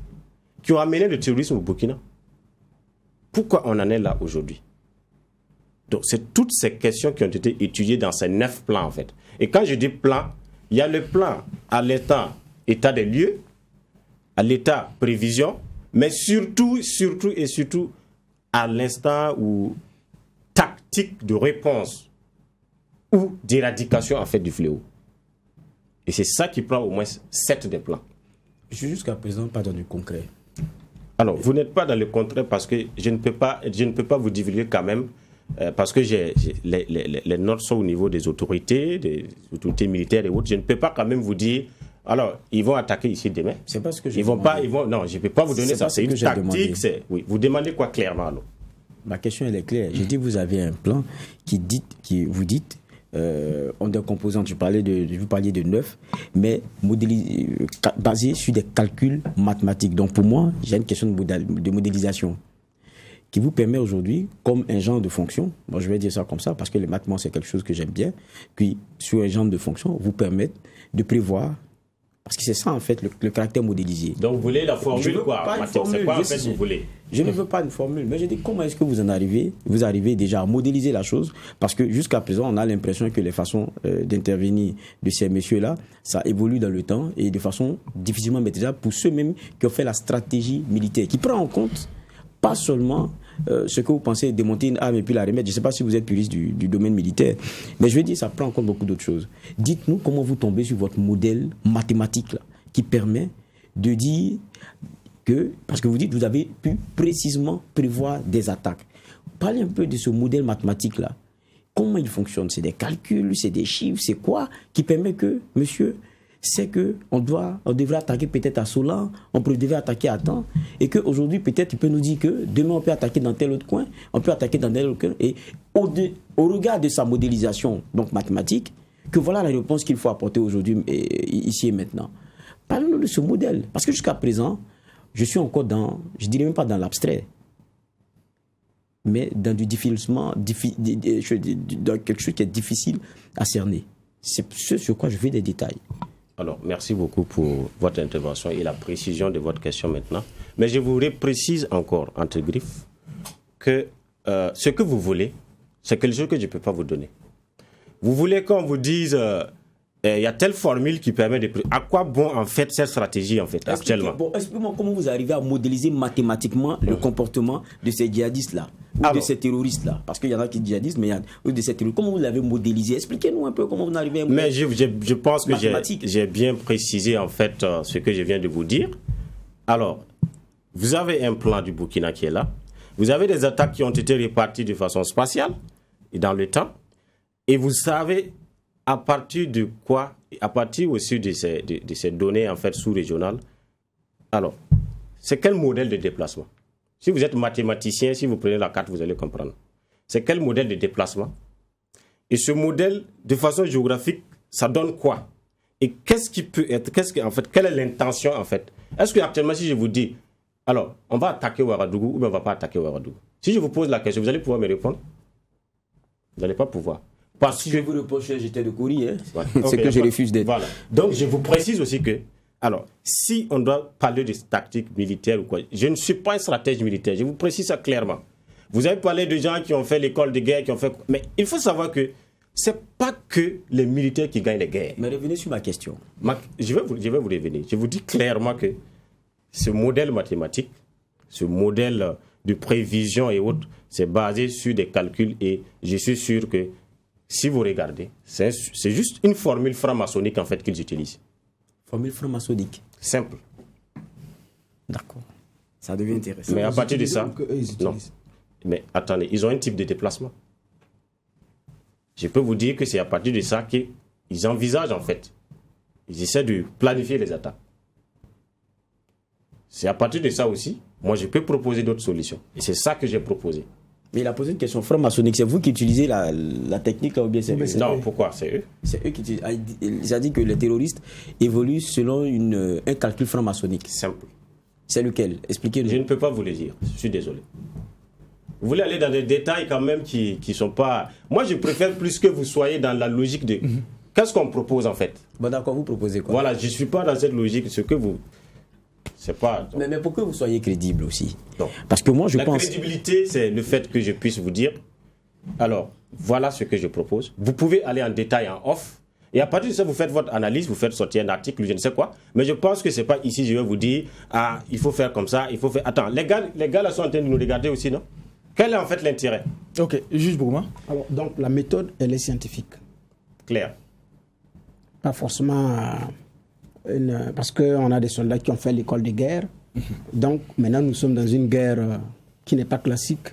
qui ont amené le terrorisme au Burkina. Pourquoi on en est là aujourd'hui? Donc, c'est toutes ces questions qui ont été étudiées dans ces 9 plans en fait. Et quand je dis plan, il y a le plan à l'état des lieux, à l'état prévision, mais surtout à l'instant où tactique de réponse ou d'éradication en fait du fléau. Et c'est ça qui prend au moins 7 des plans. Je suis jusqu'à présent pas dans du concret. Alors, vous n'êtes pas dans le concret parce que je ne peux pas vous divulguer quand même, parce que les notes sont au niveau des autorités militaires et autres. Je ne peux pas quand même vous dire, alors, ils vont attaquer ici demain. C'est pas ce que je non, je ne peux pas vous donner ça. C'est une tactique. Oui, vous demandez quoi clairement alors? Ma question, elle est claire. J'ai dit, vous avez un plan vous dites, on des composantes, vous parliez de 9, mais basé sur des calculs mathématiques. Donc pour moi, j'ai une question de modélisation qui vous permet aujourd'hui, comme un genre de fonction, moi je vais dire ça comme ça, parce que les mathématiques c'est quelque chose que j'aime bien, puis sur un genre de fonction, vous permettent de prévoir Parce que c'est ça, en fait, le caractère modélisé. Donc, vous voulez la formule, quoi? C'est quoi, en fait, vous voulez? Je ne veux pas une formule, mais je dis comment est-ce que vous arrivez déjà à modéliser la chose, parce que jusqu'à présent, on a l'impression que les façons d'intervenir de ces messieurs-là, ça évolue dans le temps et de façon difficilement maîtrisable pour ceux même qui ont fait la stratégie militaire, qui prend en compte pas seulement ce que vous pensez démonter une arme et puis la remettre. Je ne sais pas si vous êtes puriste du domaine militaire, mais je veux dire, ça prend en compte beaucoup d'autres choses. Dites-nous comment vous tombez sur votre modèle mathématique là, qui permet de dire que, parce que vous dites, vous avez pu précisément prévoir des attaques. Parlez un peu de ce modèle mathématique-là. Comment il fonctionne? C'est des calculs, c'est des chiffres, c'est quoi qui permet que, monsieur, c'est qu'on devrait attaquer peut-être à Solan, on devrait attaquer à temps, et qu'aujourd'hui, peut-être, il peut nous dire que demain, on peut attaquer dans tel autre coin, on peut attaquer dans tel autre coin, et au regard de sa modélisation, donc mathématique, que voilà la réponse qu'il faut apporter aujourd'hui, ici et maintenant. Parlons-nous de ce modèle, parce que jusqu'à présent, je suis encore je dirais même pas dans l'abstrait, mais dans du difficilement, dans quelque chose qui est difficile à cerner. C'est ce sur quoi je veux des détails. Alors, merci beaucoup pour votre intervention et la précision de votre question maintenant. Mais je vous précise encore, entre griffes, que ce que vous voulez, c'est quelque chose que je ne peux pas vous donner. Vous voulez qu'on vous dise, il y a telle formule qui permet de... À quoi bon, en fait, cette stratégie, en fait, actuellement? Expliquez-moi comment vous arrivez à modéliser mathématiquement le comportement de ces djihadistes-là, ou de ces terroristes-là. Parce qu'il y en a qui sont djihadistes, mais il y a de ces terroristes. Comment vous l'avez modélisé? Expliquez-nous un peu comment vous arrivez à modéliser. Mais je pense que j'ai bien précisé, en fait, ce que je viens de vous dire. Alors, vous avez un plan du Burkina qui est là. Vous avez des attaques qui ont été réparties de façon spatiale et dans le temps. Et vous savez... À partir de quoi? À partir aussi de ces données en fait sous-régionales. Alors, c'est quel modèle de déplacement? Si vous êtes mathématicien, si vous prenez la carte, vous allez comprendre. C'est quel modèle de déplacement? Et ce modèle, de façon géographique, ça donne quoi? Et qu'est-ce qui peut être? Quelle est l'intention en fait? Est-ce que actuellement, si je vous dis, alors, on va attaquer Ouagadougou ou bien on ne va pas attaquer Ouagadougou? Si je vous pose la question, vous allez pouvoir me répondre? Vous n'allez pas pouvoir. Parce si que je vous reproche, j'étais de Corée, hein. Ouais. C'est Okay, que je refuse d'être. Voilà. Donc, je vous précise aussi que, alors, si on doit parler de tactique militaire ou quoi, je ne suis pas un stratège militaire. Je vous précise ça clairement. Vous avez parlé de gens qui ont fait l'école de guerre, qui ont fait... Mais il faut savoir que c'est pas que les militaires qui gagnent les guerres. Mais revenez sur ma question. Je vais vous revenir. Je vous dis clairement que ce modèle mathématique, ce modèle de prévision et autres, c'est basé sur des calculs et je suis sûr que si vous regardez, c'est juste une formule franc-maçonnique en fait qu'ils utilisent. Formule franc-maçonnique. Simple. D'accord. Ça devient intéressant. Mais à partir de ça, non. Mais attendez, ils ont un type de déplacement. Je peux vous dire que c'est à partir de ça qu'ils envisagent en fait. Ils essaient de planifier les attaques. C'est à partir de ça aussi, moi je peux proposer d'autres solutions. Et c'est ça que j'ai proposé. Mais il a posé une question franc-maçonnique. C'est vous qui utilisez la technique là ou bien c'est eux? Non, pourquoi? C'est eux. C'est eux qui utilisent. Il a dit que les terroristes évoluent selon un calcul franc-maçonnique. Simple. C'est lequel? Expliquez-nous. Je ne peux pas vous le dire. Je suis désolé. Vous voulez aller dans des détails quand même qui ne sont pas... Moi, je préfère plus que vous soyez dans la logique de... Qu'est-ce qu'on propose en fait? Bon d'accord, vous proposez quoi? Voilà, je ne suis pas dans cette logique. Ce que vous... C'est pas... Mais pour que vous soyez crédible aussi. Non. Parce que moi, je pense... La crédibilité, c'est le fait que je puisse vous dire, alors, voilà ce que je propose. Vous pouvez aller en détail en off. Et à partir de ça, vous faites votre analyse, vous faites sortir un article, je ne sais quoi. Mais je pense que ce n'est pas ici, je vais vous dire, ah, il faut faire comme ça, il faut faire... Attends, les gars là sont en train de nous regarder aussi, non? Quel est en fait l'intérêt? Ok, juge Bourma. Alors, donc, la méthode, elle est scientifique. Claire. Pas forcément... parce qu'on a des soldats qui ont fait l'école de guerre. Donc, maintenant, nous sommes dans une guerre qui n'est pas classique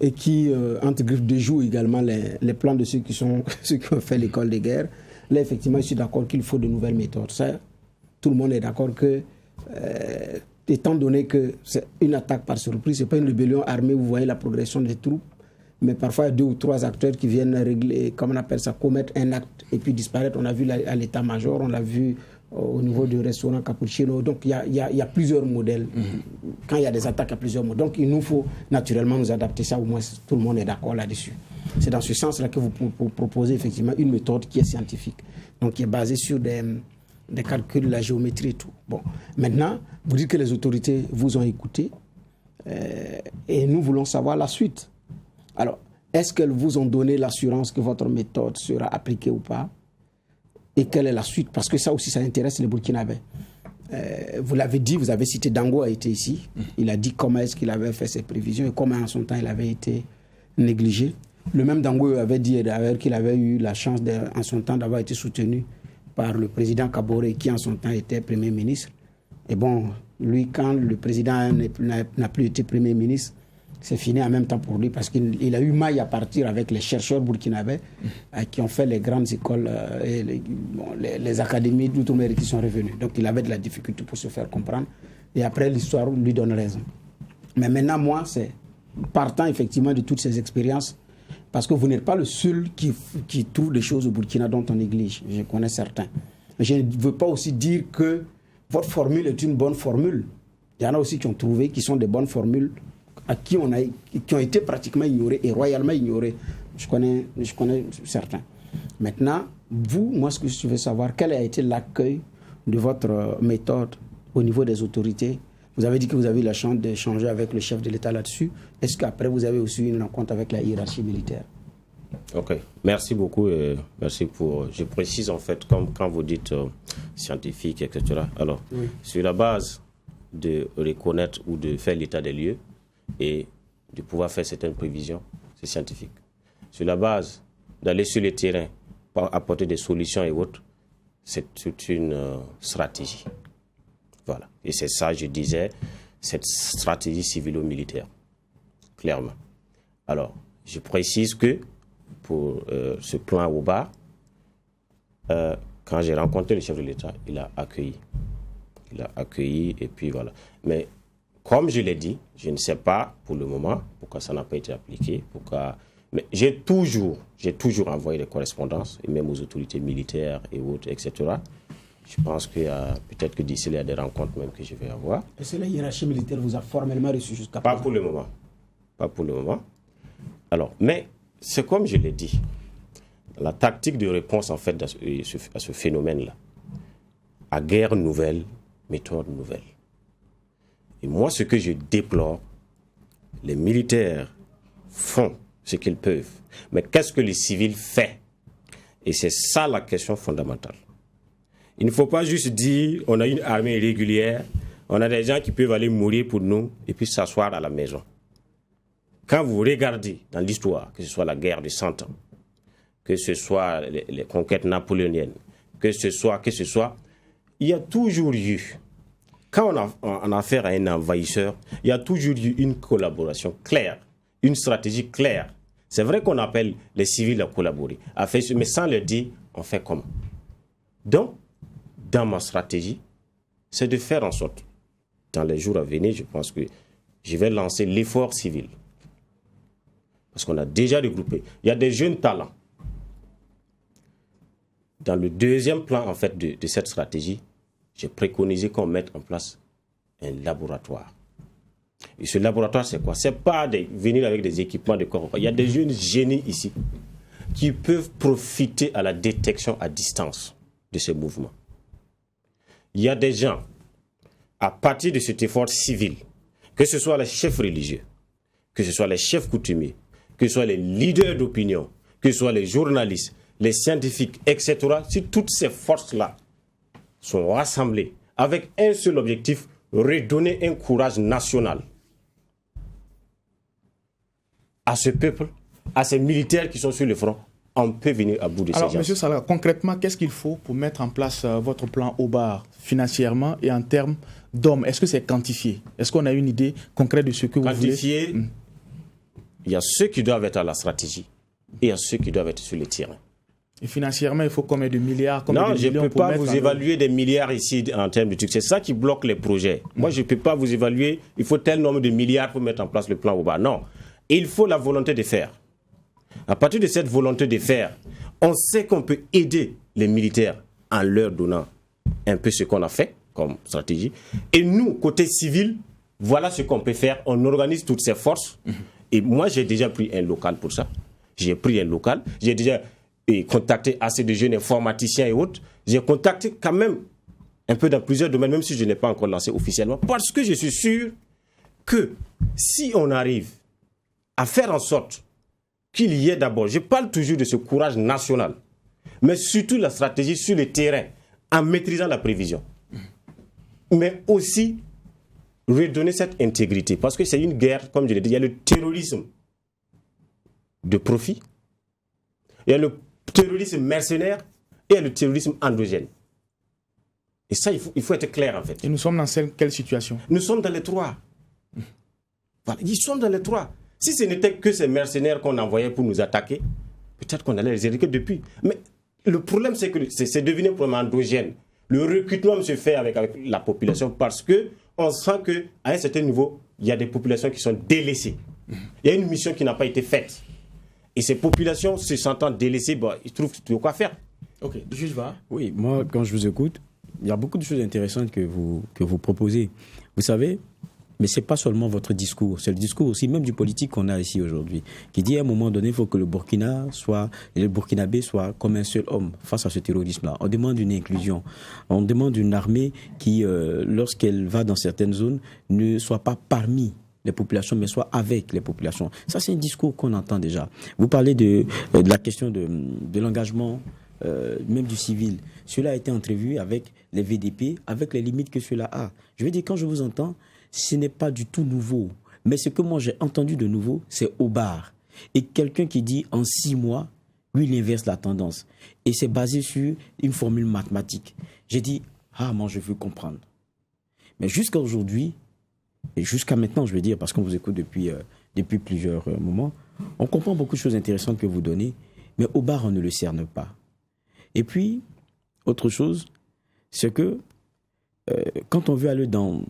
et qui, entre griffes, déjoue également les plans de ceux qui ont fait l'école de guerre. Là, effectivement, je suis d'accord qu'il faut de nouvelles méthodes. Ça, tout le monde est d'accord que, étant donné que c'est une attaque par surprise, ce n'est pas une rébellion armée, vous voyez la progression des troupes, mais parfois il y a 2 ou 3 acteurs qui viennent régler, comment on appelle ça, commettre un acte et puis disparaître. On l'a vu à l'état-major, on l'a vu au niveau du restaurant Cappuccino. Donc il y a plusieurs modèles. Quand il y a des attaques, il y a plusieurs modèles. Donc il nous faut naturellement nous adapter. Ça, au moins tout le monde est d'accord là-dessus. C'est dans ce sens-là que vous proposez effectivement une méthode qui est scientifique, donc qui est basée sur des calculs, la géométrie et tout. Bon, maintenant, vous dites que les autorités vous ont écouté et nous voulons savoir la suite. Alors, est-ce qu'elles vous ont donné l'assurance que votre méthode sera appliquée ou pas? Et quelle est la suite? Parce que ça aussi, ça intéresse les Burkinabés. Vous l'avez dit, vous avez cité Dango a été ici. Il a dit comment est-ce qu'il avait fait ses prévisions et comment en son temps il avait été négligé. Le même Dango avait dit d'ailleurs qu'il avait eu la chance en son temps d'avoir été soutenu par le président Kaboré qui en son temps était Premier ministre. Et bon, lui, quand le président n'a plus été Premier ministre, c'est fini en même temps pour lui parce qu'il a eu maille à partir avec les chercheurs burkinabés qui ont fait les grandes écoles et les académies d'outre-mer qui sont revenus. Donc il avait de la difficulté pour se faire comprendre. Et après, l'histoire lui donne raison. Mais maintenant, moi, c'est partant effectivement de toutes ces expériences, parce que vous n'êtes pas le seul qui trouve des choses au Burkina dont on néglige. Je connais certains. Mais je ne veux pas aussi dire que votre formule est une bonne formule. Il y en a aussi qui ont trouvé qui sont des bonnes formules qui ont été pratiquement ignorés et royalement ignorés. Je connais certains. Maintenant, vous, moi, ce que je veux savoir, quel a été l'accueil de votre méthode au niveau des autorités? Vous avez dit que vous avez eu la chance d'échanger avec le chef de l'État là-dessus. Est-ce qu'après, vous avez aussi eu une rencontre avec la hiérarchie militaire? Ok, merci beaucoup. Merci pour. Je précise en fait, comme quand vous dites scientifique, etc. Alors, oui. Sur la base de reconnaître ou de faire l'état des lieux, et de pouvoir faire certaines prévisions, c'est scientifique. Sur la base d'aller sur le terrain, apporter des solutions et autres, c'est toute une stratégie. Voilà. Et c'est ça, je disais, cette stratégie civilo-militaire, clairement. Alors, je précise que pour ce plan Oba, quand j'ai rencontré le chef de l'État, il a accueilli. Il a accueilli et puis voilà. Mais comme je l'ai dit, je ne sais pas pour le moment pourquoi ça n'a pas été appliqué. Mais j'ai toujours envoyé des correspondances, et même aux autorités militaires et autres, etc. Je pense que peut-être que d'ici, il y a des rencontres même que je vais avoir. Est-ce que la hiérarchie militaire vous a formellement reçu jusqu'à présent? Pas pour le moment. Pas pour le moment. Alors, mais c'est comme je l'ai dit, la tactique de réponse en fait à ce phénomène-là, à guerre nouvelle, méthode nouvelle. Et moi, ce que je déplore, les militaires font ce qu'ils peuvent. Mais qu'est-ce que les civils font? Et c'est ça la question fondamentale. Il ne faut pas juste dire on a une armée régulière, on a des gens qui peuvent aller mourir pour nous et puis s'asseoir à la maison. Quand vous regardez dans l'histoire, que ce soit la guerre de 100 ans, que ce soit les conquêtes napoléoniennes, que ce soit, il y a toujours eu, quand on a affaire à un envahisseur, il y a toujours eu une collaboration claire, une stratégie claire. C'est vrai qu'on appelle les civils à collaborer, mais sans leur dire, on fait comment. Donc, dans ma stratégie, c'est de faire en sorte, dans les jours à venir, je pense que je vais lancer l'effort civil. Parce qu'on a déjà regroupé. Il y a des jeunes talents. Dans le deuxième plan, en fait, de cette stratégie, j'ai préconisé qu'on mette en place un laboratoire. Et ce laboratoire, c'est quoi? C'est pas venir avec des équipements de corps. Il y a des jeunes génies ici qui peuvent profiter à la détection à distance de ces mouvements. Il y a des gens, à partir de cet effort civil, que ce soit les chefs religieux, que ce soit les chefs coutumiers, que ce soit les leaders d'opinion, que ce soit les journalistes, les scientifiques, etc., si toutes ces forces-là sont rassemblées avec un seul objectif, redonner un courage national à ce peuple, à ces militaires qui sont sur le front, on peut venir à bout de ces gens. Alors, M. Salah, concrètement, qu'est-ce qu'il faut pour mettre en place votre plan Oba financièrement et en termes d'hommes? Est-ce que c'est quantifié? Est-ce qu'on a une idée concrète de ce que vous voulez? Quantifié, il y a ceux qui doivent être à la stratégie et il y a ceux qui doivent être sur le terrain. Et financièrement, il faut combien de milliards? Non, je ne peux pas vous évaluer des milliards ici en termes de trucs. C'est ça qui bloque les projets. Moi, je ne peux pas vous évaluer, il faut tel nombre de milliards pour mettre en place le plan Oba. Non. Il faut la volonté de faire. À partir de cette volonté de faire, on sait qu'on peut aider les militaires en leur donnant un peu ce qu'on a fait comme stratégie. Et nous, côté civil, voilà ce qu'on peut faire. On organise toutes ces forces. Et moi, j'ai déjà pris un local pour ça. J'ai pris un local. J'ai déjà contacté assez de jeunes informaticiens et autres. J'ai contacté quand même un peu dans plusieurs domaines, même si je n'ai pas encore lancé officiellement, parce que je suis sûr que si on arrive à faire en sorte qu'il y ait d'abord, je parle toujours de ce courage national, mais surtout la stratégie sur le terrain, en maîtrisant la prévision, mais aussi redonner cette intégrité, parce que c'est une guerre, comme je l'ai dit, il y a le terrorisme de profit, il y a le terrorisme mercenaire et il y a le terrorisme endogène. Et ça, il faut être clair en fait. Et nous sommes dans quelle situation? Nous sommes dans les trois. Voilà, ils sont dans les trois. Si ce n'était que ces mercenaires qu'on envoyait pour nous attaquer, peut-être qu'on allait les éradiquer depuis. Mais le problème, c'est que c'est devenu un problème endogène. Le recrutement se fait avec la population parce qu'on sent qu'à un certain niveau, il y a des populations qui sont délaissées. Il y a une mission qui n'a pas été faite. Et ces populations se sentant délaissées, ils trouvent de quoi faire. Ok, juge va. Oui, moi, quand je vous écoute, il y a beaucoup de choses intéressantes que vous proposez. Vous savez, mais ce n'est pas seulement votre discours, c'est le discours aussi même du politique qu'on a ici aujourd'hui, qui dit à un moment donné, il faut que le Burkinabé soit comme un seul homme face à ce terrorisme-là. On demande une inclusion, on demande une armée qui, lorsqu'elle va dans certaines zones, ne soit pas parmi les populations, mais soit avec les populations. Ça, c'est un discours qu'on entend déjà. Vous parlez de la question de l'engagement même du civil. Cela a été entrevu avec les VDP, avec les limites que cela a. Je veux dire, quand je vous entends, ce n'est pas du tout nouveau. Mais ce que moi j'ai entendu de nouveau, c'est Obar. Et quelqu'un qui dit en 6 mois, lui, il inverse la tendance. Et c'est basé sur une formule mathématique. J'ai dit, moi je veux comprendre. Mais jusqu'à aujourd'hui, et jusqu'à maintenant, je veux dire, parce qu'on vous écoute depuis plusieurs moments, on comprend beaucoup de choses intéressantes que vous donnez, mais Obar, on ne le cerne pas. Et puis, autre chose, c'est que quand on veut aller dans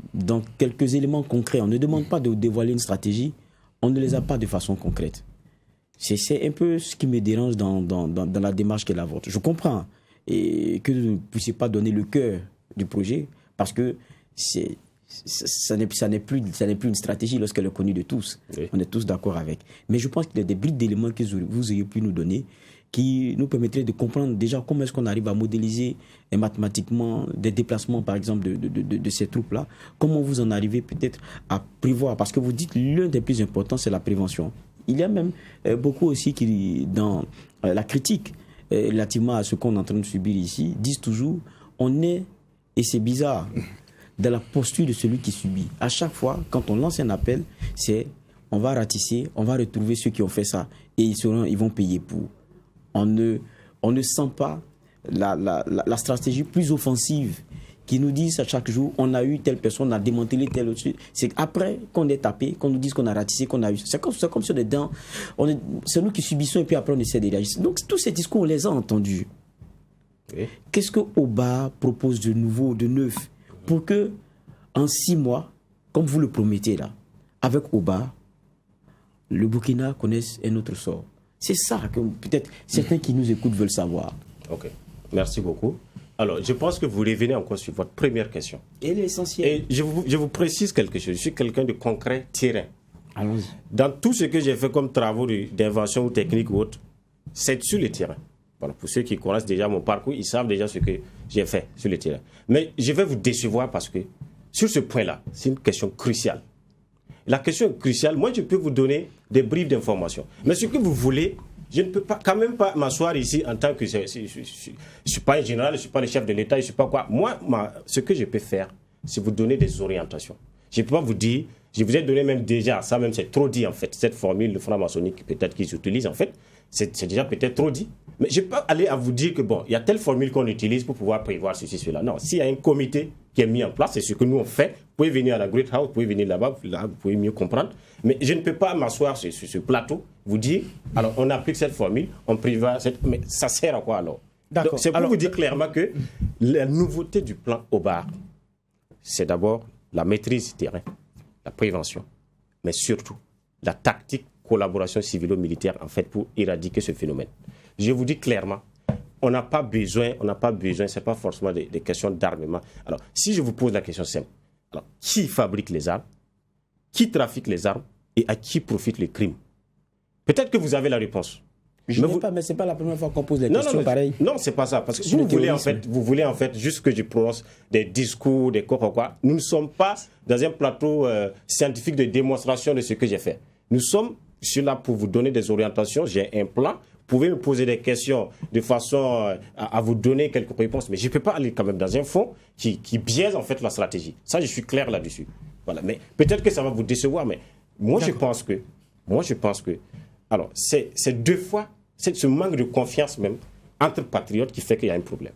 quelques éléments concrets, on ne demande pas de dévoiler une stratégie, on ne les a pas de façon concrète. C'est un peu ce qui me dérange dans la démarche qui est la vôtre. Je comprends et que vous ne puissiez pas donner le cœur du projet parce que ça n'est plus une stratégie lorsqu'elle est connue de tous. Oui. On est tous d'accord avec. Mais je pense qu'il y a des brides d'éléments que vous auriez pu nous donner qui nous permettraient de comprendre déjà comment est-ce qu'on arrive à modéliser mathématiquement des déplacements, par exemple, de ces troupes-là. Comment vous en arrivez peut-être à prévoir, parce que vous dites l'un des plus importants, c'est la prévention. Il y a même beaucoup aussi qui, dans la critique relativement à ce qu'on est en train de subir ici, disent toujours, on est, et c'est bizarre, dans la posture de celui qui subit. À chaque fois, quand on lance un appel, c'est on va ratisser, on va retrouver ceux qui ont fait ça, et ils vont payer pour. On ne sent pas la stratégie plus offensive qui nous disent à chaque jour on a eu telle personne, on a démantelé telle autre. C'est après qu'on est tapé, qu'on nous dise qu'on a ratissé, qu'on a eu. C'est comme sur des dents. C'est nous qui subissons et puis après on essaie de réagir. Donc tous ces discours, on les a entendus. Oui. Qu'est-ce que Oba propose de nouveau, de neuf, pour que en 6 mois, comme vous le promettez là, avec Oba, le Burkina connaisse un autre sort? C'est ça que peut-être certains qui nous écoutent veulent savoir. Ok, merci beaucoup. Alors, je pense que vous revenez encore sur votre première question. Et l'essentiel. Et je vous précise quelque chose. Je suis quelqu'un de concret, terrain. Allons-y. Dans tout ce que j'ai fait comme travaux d'invention ou technique ou autre, c'est sur le terrain. Voilà, pour ceux qui connaissent déjà mon parcours, ils savent déjà ce que j'ai fait sur le terrain. Mais je vais vous décevoir parce que sur ce point-là, c'est une question cruciale. La question est cruciale. Moi, je peux vous donner des bribes d'informations. Mais ce que vous voulez, je ne peux pas, quand même pas m'asseoir ici en tant que... Je ne suis pas un général, je ne suis pas le chef de l'État, je ne suis pas quoi. Moi, ce que je peux faire, c'est vous donner des orientations. Je ne peux pas vous dire... Je vous ai donné même déjà, ça même c'est trop dit en fait. Cette formule de franc-maçonnique peut-être qu'ils utilisent en fait, c'est déjà peut-être trop dit. Mais je ne peux pas aller à vous dire que bon, il y a telle formule qu'on utilise pour pouvoir prévoir ceci, cela. Non, s'il y a un comité qui est mis en place, c'est ce que nous on fait. Vous pouvez venir à la Great House, vous pouvez venir là-bas, là, vous pouvez mieux comprendre. Mais je ne peux pas m'asseoir sur ce plateau, vous dire, alors on applique cette formule, on prévoit cette... Mais ça sert à quoi alors? Donc, c'est pour vous dire clairement que la nouveauté du plan Obar, c'est d'abord la maîtrise du terrain, la prévention, mais surtout la tactique collaboration civilo-militaire en fait pour éradiquer ce phénomène. Je vous dis clairement, on n'a pas besoin, c'est pas forcément des questions d'armement. Alors, si je vous pose la question simple, alors, qui fabrique les armes, qui trafique les armes et à qui profite le crime? Peut-être que vous avez la réponse. Mais c'est pas la première fois qu'on pose des questions pareilles. Non, c'est pas ça. Parce que vous voulez en fait juste que je prononce des discours, des quoi. Nous ne sommes pas dans un plateau scientifique de démonstration de ce que j'ai fait. Nous sommes là pour vous donner des orientations. J'ai un plan. Vous pouvez me poser des questions de façon à vous donner quelques réponses. Mais je ne peux pas aller quand même dans un fond qui biaise en fait la stratégie. Ça, je suis clair là-dessus. Voilà. Mais peut-être que ça va vous décevoir, mais moi, je pense que... Alors, c'est deux fois... C'est ce manque de confiance même entre patriotes qui fait qu'il y a un problème.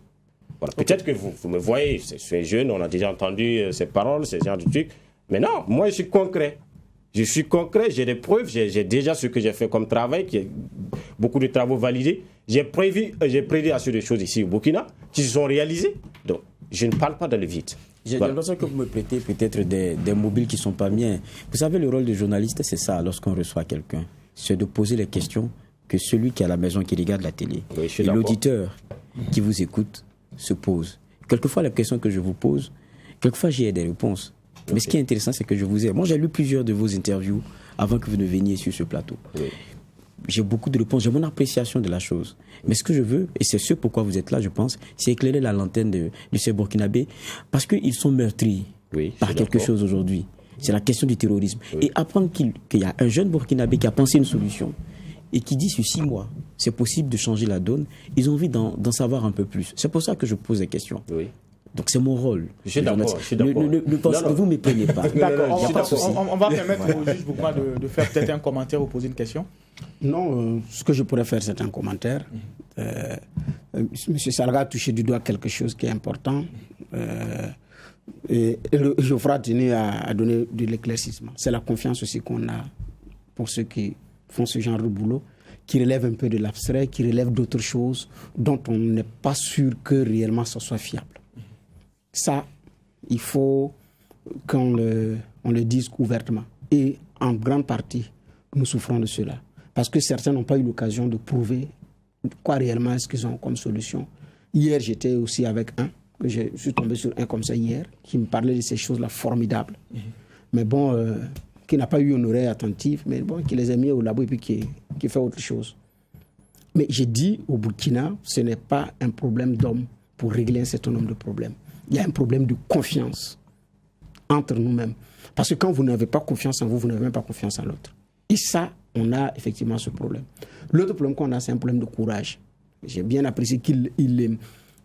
Voilà. Peut-être que vous me voyez, je suis jeune, on a déjà entendu ces paroles, ces genres de trucs. Mais non, moi, je suis concret. J'ai des preuves, j'ai déjà ce que j'ai fait comme travail, qui est beaucoup de travaux validés. J'ai prédit à des choses ici au Burkina qui se sont réalisées. Donc, je ne parle pas dans le vide. J'ai l'impression que vous me prêtez peut-être des mobiles qui ne sont pas miens. Vous savez, le rôle de journaliste, c'est ça, lorsqu'on reçoit quelqu'un. C'est de poser les questions que celui qui est à la maison, qui regarde la télé, et l'auditeur qui vous écoute se pose. Quelquefois, les questions que je vous pose, quelquefois, j'y ai des réponses. Mais ce qui est intéressant, c'est que je vous ai... Moi, j'ai lu plusieurs de vos interviews avant que vous ne veniez sur ce plateau. Oui. J'ai beaucoup de réponses, j'ai mon appréciation de la chose. Mais ce que je veux, et c'est ce pourquoi vous êtes là, je pense, c'est éclairer la lanterne de ces Burkinabés, parce qu'ils sont meurtris par quelque chose aujourd'hui. C'est la question du terrorisme. Oui. Et apprendre qu'il y a un jeune Burkinabé qui a pensé une solution et qui dit sur 6 mois, c'est possible de changer la donne, ils ont envie d'en savoir un peu plus. C'est pour ça que je pose des questions. Oui. Donc c'est mon rôle. Je suis d'accord. Ne pensez que vous ne me prenez pas. D'accord, on va permettre au juge Boukma de faire peut-être un commentaire ou poser une question. Non, ce que je pourrais faire, c'est un commentaire. M. Salga a touché du doigt quelque chose qui est important. Et Geoffroy a tenu à donner de l'éclaircissement. C'est la confiance aussi qu'on a pour ceux qui font ce genre de boulot, qui relève un peu de l'abstrait, qui relève d'autres choses dont on n'est pas sûr que réellement ça soit fiable. Ça, il faut qu'on le dise ouvertement. Et en grande partie, nous souffrons de cela. Parce que certains n'ont pas eu l'occasion de prouver quoi réellement est-ce qu'ils ont comme solution. Hier, j'étais aussi avec je suis tombé sur un comme ça hier, qui me parlait de ces choses-là formidables. Mais bon, qui n'a pas eu une oreille attentive, mais bon, qui les a mis au labo et puis qui fait autre chose. Mais j'ai dit au Burkina, ce n'est pas un problème d'homme pour régler un certain nombre de problèmes. Il y a un problème de confiance entre nous-mêmes. Parce que quand vous n'avez pas confiance en vous, vous n'avez même pas confiance en l'autre. Et ça, on a effectivement ce problème. L'autre problème qu'on a, c'est un problème de courage. J'ai bien apprécié qu'ils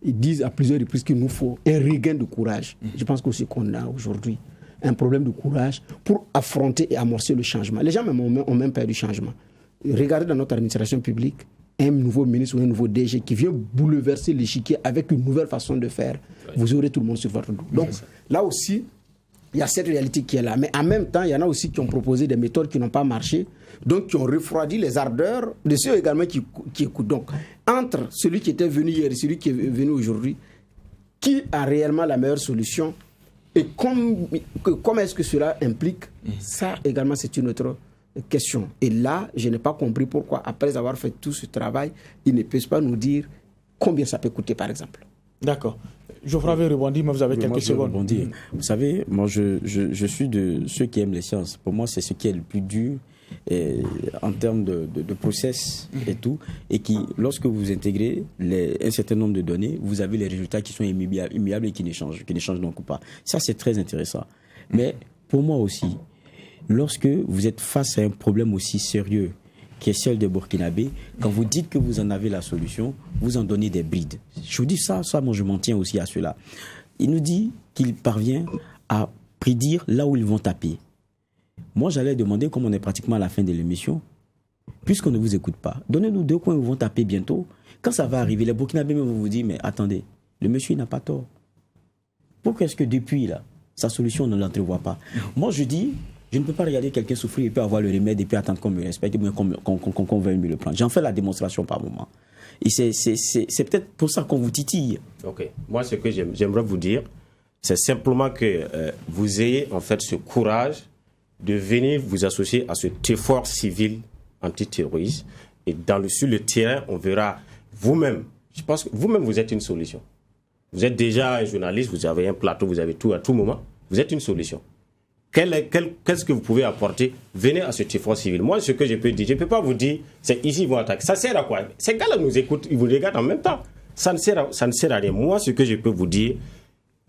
disent à plusieurs reprises qu'il nous faut un regain de courage. Je pense que c'est ce qu'on a aujourd'hui. Un problème de courage pour affronter et amorcer le changement. Les gens ont même peur du changement. Regardez dans notre administration publique, un nouveau ministre ou un nouveau DG qui vient bouleverser l'échiquier avec une nouvelle façon de faire, vous aurez tout le monde sur votre dos. Donc là aussi, il y a cette réalité qui est là. Mais en même temps, il y en a aussi qui ont proposé des méthodes qui n'ont pas marché, donc qui ont refroidi les ardeurs de ceux également qui écoutent. Donc, entre celui qui était venu hier et celui qui est venu aujourd'hui, qui a réellement la meilleure solution et comment est-ce que cela implique, ça également c'est une autre question. Et là, je n'ai pas compris pourquoi, après avoir fait tout ce travail, ils ne peuvent pas nous dire combien ça peut coûter, par exemple. D'accord. Geoffroy avait rebondi, mais vous avez quelques secondes. Vous savez, moi, je suis de ceux qui aiment les sciences. Pour moi, c'est ce qui est le plus dur en termes de process et tout. Et qui, lorsque vous intégrez un certain nombre de données, vous avez les résultats qui sont immuables et qui ne changent donc pas. Ça, c'est très intéressant. Mais pour moi aussi, lorsque vous êtes face à un problème aussi sérieux qui est celle des Burkinabés, quand vous dites que vous en avez la solution, vous en donnez des brides. Je vous dis ça, moi je m'en tiens aussi à cela. Il nous dit qu'il parvient à prédire là où ils vont taper. Moi j'allais demander, comme on est pratiquement à la fin de l'émission, puisqu'on ne vous écoute pas, donnez-nous 2 coins où ils vont taper bientôt. Quand ça va arriver, les Burkinabés vont vous dire, mais attendez, le monsieur n'a pas tort. Pourquoi est-ce que depuis là, sa solution on ne l'entrevoit pas? Moi je dis, je ne peux pas regarder quelqu'un souffrir et puis avoir le remède et puis attendre qu'on me respecte ou qu'on veuille me le prendre. J'en fais la démonstration par moment. Et c'est peut-être pour ça qu'on vous titille. Ok. Moi, ce que j'aimerais vous dire, c'est simplement que vous ayez en fait ce courage de venir vous associer à cet effort civil antiterroriste. Et sur le terrain, on verra vous-même. Je pense que vous-même, vous êtes une solution. Vous êtes déjà un journaliste, vous avez un plateau, vous avez tout à tout moment. Vous êtes une solution. Qu'est-ce que vous pouvez apporter? Venez à cet effort civil. Moi, ce que je peux dire, je ne peux pas vous dire, c'est ici ils vont attaquer. Ça sert à quoi? Ces gars-là nous écoutent, ils vous regardent en même temps. Ça ne sert à rien. Moi, ce que je peux vous dire,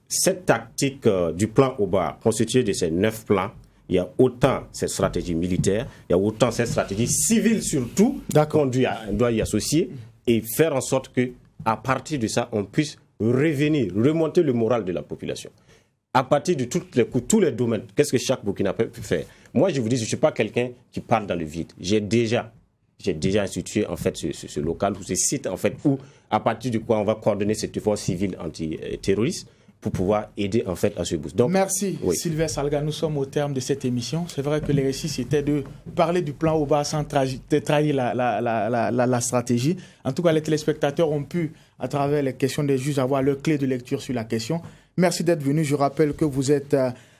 cette tactique du plan Oba, constituée de ces 9 plans, il y a autant cette stratégie militaire, il y a autant cette stratégie civile surtout, qu'on doit y associer et faire en sorte qu'à partir de ça, on puisse remonter le moral de la population. À partir de tous les domaines, qu'est-ce que chaque Burkinabé peut faire? Moi, je vous dis, je ne suis pas quelqu'un qui parle dans le vide. J'ai déjà institué en fait ce local ou ce site en fait où, à partir de quoi on va coordonner cet effort civil anti-terroriste pour pouvoir aider en fait à ce boost. Donc, merci Sylvain Salga, nous sommes au terme de cette émission. C'est vrai que le récit c'était de parler du plan Oba sans trahir la stratégie. En tout cas, les téléspectateurs ont pu, à travers les questions des juges, avoir leur clé de lecture sur la question. Merci d'être venu. Je rappelle que vous êtes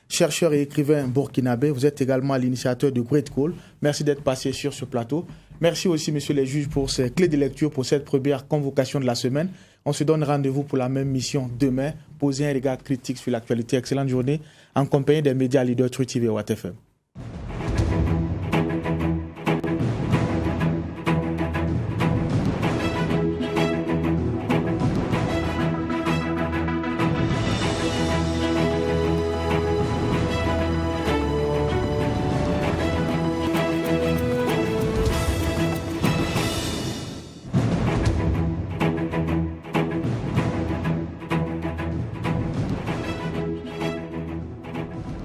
chercheur et écrivain burkinabé. Vous êtes également l'initiateur de Great Call. Merci d'être passé sur ce plateau. Merci aussi, messieurs les juges, pour ces clés de lecture pour cette première convocation de la semaine. On se donne rendez-vous pour la même mission demain. Posez un regard critique sur l'actualité. Excellente journée en compagnie des médias leaders Truth TV et Watt FM.